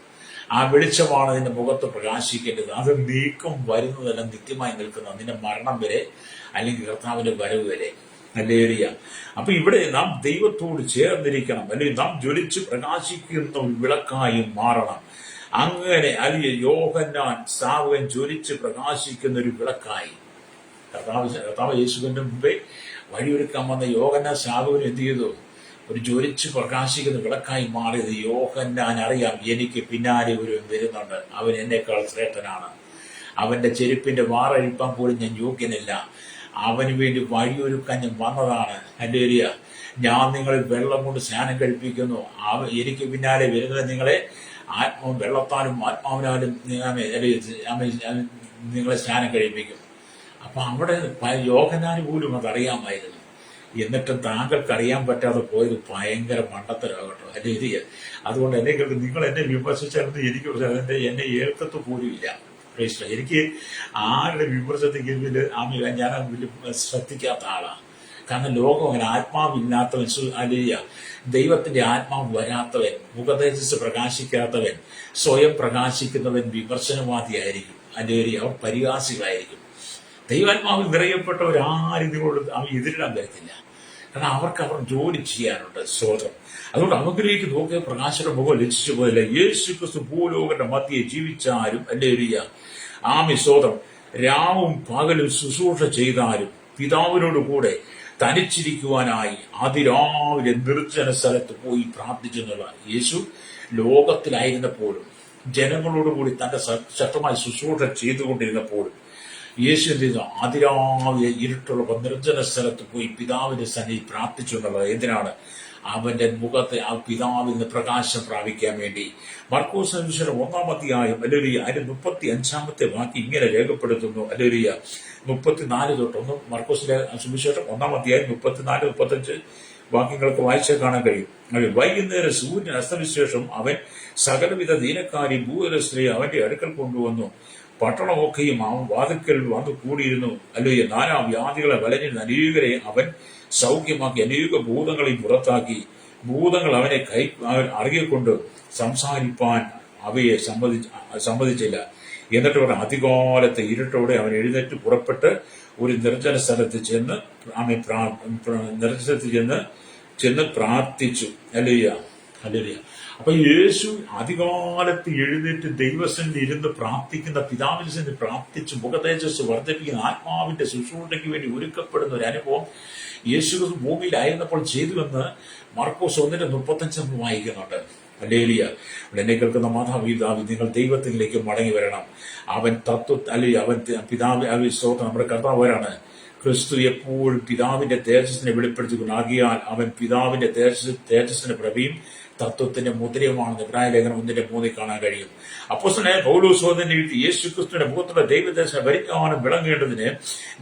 ആ വെളിച്ചമാണ് നിന്റെ മുഖത്ത് പ്രകാശിക്കേണ്ടത്. അത് നീക്കം വരുന്നതെല്ലാം നിത്യമായി നിൽക്കുന്ന നിന്റെ മരണം വരെ, അല്ലെങ്കിൽ കർത്താവിന്റെ വരവ് വരെ. ഹല്ലേലൂയ. അപ്പൊ ഇവിടെ നാം ദൈവത്തോട് ചേർന്നിരിക്കണം, അല്ലെങ്കിൽ നാം ജ്വലിച്ച് പ്രകാശിക്കുന്ന വിളക്കായി മാറണം. അങ്ങനെ യോഹന്നാൻ സ്നാപകൻ ജ്വലിച്ച് പ്രകാശിക്കുന്ന ഒരു വിളക്കായി. കർത്താവ് യേശുവിന്റെ മുമ്പേ വഴിയൊരുക്കാൻ വന്ന യോഹന്നാൻ സ്നാപകൻ എന്ത് ചെയ്തു? ഒരു ജ്വലിച്ച് പ്രകാശിക്കുന്ന വിളക്കായി മാറിയത്. യോഹന്നാൻ അറിയാം, എനിക്ക് പിന്നാലെ ഒരു വരുന്നുണ്ട്, അവൻ എന്നേക്കാൾ ശ്രേഷ്ഠനാണ്, അവന്റെ ചെരുപ്പിന്റെ വാറഴിപ്പാൻ പോലും ഞാൻ യോഗ്യനല്ല, അവന് വേണ്ടി വഴിയൊരുക്കാൻ ഞാൻ വന്നതാണ്. ഹല്ലേലൂയ. ഞാൻ നിങ്ങളെ വെള്ളം കൊണ്ട് സ്നാനം കഴിപ്പിക്കുന്നു, എനിക്ക് പിന്നാലെ വരുന്നത് നിങ്ങളെ വെള്ളത്താലും ആത്മാവിനാലും നിങ്ങളെ സ്നാനം കഴിപ്പിക്കും. അപ്പൊ അവിടെ യോഹന്നാന് പോലും അതറിയാമായിരുന്നു. എന്നിട്ടും താങ്കൾക്ക് അറിയാൻ പറ്റാതെ പോയത് ഭയങ്കര മണ്ടത്തരാകട്ടോ. ഹല്ലേലൂയ. അതുകൊണ്ട് നിങ്ങൾ എന്നെ വിമർശിച്ചാലും എനിക്ക് എന്നെ ഏൽക്കത്ത് പോലുമില്ല. എനിക്ക് ആരുടെ വിമർശനത്തിൽ ഞാൻ ശ്രദ്ധിക്കാത്ത ആളാണ്. കാരണം ലോകം അങ്ങനെ ആത്മാവില്ലാത്തവൻ, അല്ലേലൂയ, ദൈവത്തിന്റെ ആത്മാവ് വരാത്തവൻ, മുഖതേജസ് പ്രകാശിക്കാത്തവൻ, സ്വയം പ്രകാശിക്കുന്നവൻ വിമർശനവാദിയായിരിക്കും. അല്ലെങ്കിൽ അവർ പരിഹാസികളായിരിക്കും. ദൈവാത്മാവിൽ നിറയപ്പെട്ടവരാരും നിങ്ങളോട് എതിരിടാൻ വരത്തില്ല. കാരണം അവർ ജോലി ചെയ്യാനുണ്ട്. സ്വതം. അതുകൊണ്ട് അവങ്കിലേക്ക് നോക്കിയ പ്രകാശയുടെ മുഖം ലജ്ജിച്ചു പോയില്ല. യേശു ക്രിസ്തു ഭൂലോകന്റെ മധ്യേ ജീവിച്ചാലും, ഹല്ലേലൂയ, സ്വതം, രാവും പകലും ശുശ്രൂഷ ചെയ്താലും പിതാവിനോട് കൂടെ തനിച്ചിരിക്കുവാനായി അതിരാവിലെ നിർജ്ജന സ്ഥലത്ത് പോയി പ്രാർത്ഥിച്ചെന്നുള്ള യേശു ലോകത്തിലായിരുന്നപ്പോഴും ജനങ്ങളോടുകൂടി തന്റെ ശക്തമായ ശുശ്രൂഷ ചെയ്തുകൊണ്ടിരുന്നപ്പോൾ യേശു എന്ത് ചെയ്തു? അതിരാവിലെ ഇരുട്ടുള്ള നിർജ്ജന സ്ഥലത്ത് പോയി പിതാവിന്റെ സന്നിധി പ്രാർത്ഥിച്ചു എന്നുള്ളത് എന്തിനാണ്? അവന്റെ മുഖത്തെ ആ പിതാവിൽ നിന്ന് പ്രകാശം പ്രാപിക്കാൻ വേണ്ടി. മർക്കോസ് സുവിശേഷം 1-ാം അധ്യായം അതിന്റെ 35-ാമത്തെ വാക്യം ഇങ്ങനെ രേഖപ്പെടുത്തുന്നു. 34 തൊട്ട് മർക്കോസിലെ സുവിശേഷം 1-ാം അധ്യായം 34-35 വാക്യങ്ങൾക്ക് വായിച്ചാൽ കാണാൻ കഴിയും. വൈകുന്നേരം സൂര്യൻ അസ്തവിശേഷം അവൻ സകലവിധ ദീനക്കാരി ഭൂതലസ്ത്രീ അവന്റെ അടുക്കൽ കൊണ്ടുവന്നു. പട്ടണമൊക്കെയും അവൻ വാതിൽക്കൽ വന്നു കൂടിയിരുന്നു. നാനാ വ്യാധികളെ വലഞ്ഞിരുന്ന അനേകരെ അവൻ സൗഖ്യമാക്കി, അനേക ഭൂതങ്ങളെ പുറത്താക്കി. ഭൂതങ്ങൾ അവനെ അറിയിക്കൊണ്ട് സംസാരിപ്പാൻ അവയെ സമ്മതിച്ചില്ല. എന്നിട്ട് അവർ അതികാലത്തെ ഇരുട്ടോടെ അവൻ എഴുന്നേറ്റ് പുറപ്പെട്ട് ഒരു നിർജ്ജന സ്ഥലത്ത് ചെന്ന് പ്രാർത്ഥിച്ചു. ഹല്ലേലൂയ. അപ്പൊ യേശു അധികാലത്ത് എഴുന്നേറ്റ് ദൈവസന്നിധി ഇരുന്ന് പ്രാർത്ഥിക്കുന്ന, പിതാവിന്റെ സന്നിധി പ്രാർത്ഥിച്ച് മുഖതേജസ് വർദ്ധിപ്പിക്കുന്ന, ആത്മാവിന്റെ ശുശ്രൂഷയ്ക്ക് വേണ്ടി ഒരുക്കപ്പെടുന്ന ഒരു അനുഭവം യേശു ഭൂമിയിലായിരുന്നപ്പോൾ ചെയ്തുവെന്ന് മർക്കോസ് 1:35 വായിക്കുന്നുണ്ട്. ഹല്ലേലൂയ. എന്നെ കേൾക്കുന്ന മാതാപിതാവ്, നിങ്ങൾ ദൈവത്തിലേക്ക് മടങ്ങി വരണം. അവൻ അവൻ പിതാവ് സ്തോത്രം, നമ്മുടെ കർത്താവരാണ്. ക്രിസ്തു എപ്പോഴും പിതാവിന്റെ തേജസ്സിനെ വെളിപ്പെടുത്തിക്കൊണ്ട്, ആകിയാൽ അവൻ പിതാവിന്റെ തേജസ്സിന്റെ പ്രഭയും തത്വത്തിന്റെ മുദ്രയുമാണെന്ന് ഇബ്രായ ലേഖനം 1:3 കാണാൻ കഴിയും. അപ്പോസ്തലനായ പൗലോസ് എഴുതി, യേശുക്രിസ്തുവിന്റെ മുഖത്തുള്ള ദൈവദേശ പരിജ്ഞാനം വിളങ്ങേണ്ടതിന്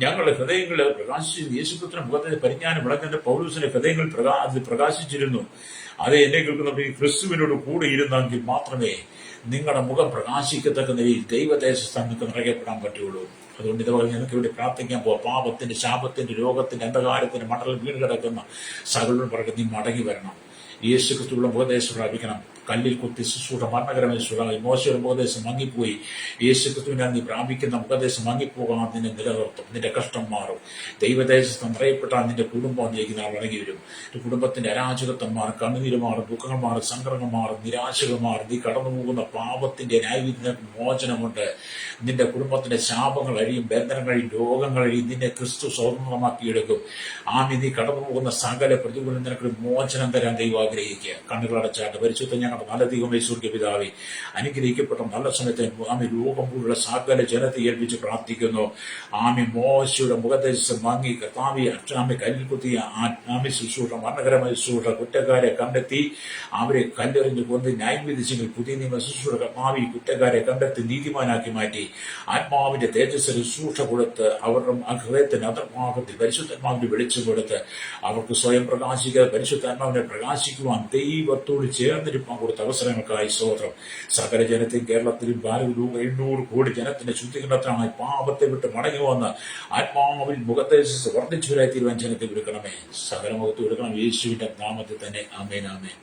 ഞങ്ങളുടെ ഹൃദയങ്ങളിൽ പ്രകാശിച്ചിരുന്നു. യേശുക്രിസ്തുവിന്റെ മുഖത്തിന്റെ പരിജ്ഞാനം വിളങ്ങുന്ന പൗലോസിന്റെ ഹൃദയങ്ങളിൽ അത് പ്രകാശിച്ചിരുന്നു. അത് എന്നെ കേൾക്കുന്ന ക്രിസ്തുവിനോട് കൂടെ ഇരുന്നെങ്കിൽ മാത്രമേ നിങ്ങളുടെ മുഖം പ്രകാശിക്കത്തക്ക നിലയിൽ ദൈവദേശത്ത് നിങ്ങൾക്ക് നിറയപ്പെടാൻ പറ്റുള്ളൂ. അതുകൊണ്ട് ഇതുപോലെ ഞങ്ങൾക്ക് ഇവിടെ പ്രാർത്ഥിക്കാൻ പോവാം. പാപത്തിന്റെ, ശാപത്തിന്റെ, രോഗത്തിന്റെ, അന്ധകാരത്തിന്റെ മണ്ഡലം വീണ് കിടക്കുന്ന സകലരും പറഞ്ഞ് നീ മടങ്ങി വരണം. യേശുക്രിസ്തുവിന്റെ മുഖദേശം പ്രാപിക്കണം. കല്ലിൽ കുത്തി ശുശ്രൂഷ മരണകരമായ ശുശ്രൂഷ. മോശയുടെ മുഖദേശം മങ്ങിപ്പോയി. യേശുക്രിസ്തുവിനെ നീ പ്രാപിക്കുന്ന മുഖദേശം മങ്ങിപ്പോകാൻ നിന്നെ നിലനിർത്തും. നിന്റെ കഷ്ടം മാറും. ദൈവദേശത്ത് നിറയപ്പെട്ടാൽ നിന്റെ കുടുംബം ജയിക്കുന്ന ആൾ ഇറങ്ങി വരും. കുടുംബത്തിന്റെ അരാജകത്വം മാറും, കണ്ണുനീര് മാറും, ദുഃഖങ്ങൾ മാറും, സങ്കടങ്ങൾ മാറും, നിരാശകൾ മാറും. നീ കടന്നു പോകുന്ന പാപത്തിന്റെ ന്യായവിധിക്ക് മോചനമുണ്ട്. നിന്റെ കുടുംബത്തിന്റെ ശാപങ്ങൾ അഴിയും, ബന്ധനങ്ങൾ അഴിയും, രോഗങ്ങൾ അഴിയും. നിന്നെ ക്രിസ്തു സ്വതന്ത്രമാക്കിയെടുക്കും. നീ കടന്നു പോകുന്ന സകല പ്രതികൂലം നിനക്ക് മോചനം തരാൻ ദൈവം ആഗ്രഹിക്കുക. കണ്ണുകളടച്ചാട്ട് പരിശുദ്ധ ഞങ്ങളുടെ നല്ല ദൈവമേ, സ്വർഗ്ഗീയ പിതാവേ, അനുഗ്രഹിക്കപ്പെട്ട നല്ല സമയത്ത് ലോകം പോലുള്ള സകല ജനത്തെ ഏൽപ്പിച്ച് പ്രാർത്ഥിക്കുന്നു. മോശയുടെ മുഖദേശം വാങ്ങി കർത്താവി കല്ലിൽ കുത്തിയ ശുശ്രൂഷ, മരണകരമായ ശുശ്രൂഷ, കുറ്റക്കാരെ കണ്ടെത്തി അവരെ കല്ലെറിഞ്ഞ് കൊന്ന് ന്യായം വിധിച്ചെങ്കിൽ പുതിയ നിയമ ശുശ്രൂഷ കർത്താവി കുറ്റക്കാരെ കണ്ടെത്തി നീതിമാനാക്കി മാറ്റി ആത്മാവിന്റെ തേജസ് ശുശ്രൂഷ കൊടുത്ത് അവരുടെ ഹൃദയത്തിന്റെ അന്തർഭാഗത്തിൽ പരിശുദ്ധാത്മാവിന്റെ വെളിച്ചം കൊടുത്ത് അവർക്ക് സ്വയം പ്രകാശിക്കാതെ പരിശുദ്ധാത്മാവിനെ പ്രകാശിക്കുവാൻ ദൈവത്തോട് ചേർന്നിരിപ്പാൻ കൊടുത്ത അവസരങ്ങൾക്കായി സ്തോത്രം. സകല ജനത്തെയും കേരളത്തിലും 800 കോടി ജനത്തിന്റെ ശുദ്ധീകരണത്തിനായി പാപത്തെ വിട്ട് മടങ്ങി വന്ന് ആത്മാവിൽ മുഖത്തേജസ് വർദ്ധിച്ചവരായി തീരുവാൻ ജനത്തെ വിടുക്കണമേ. സകല മുഖത്ത് വിടുക്കണം. യേശുവിന്റെ നാമത്തിൽ തന്നെ. ആമേൻ, ആമേൻ.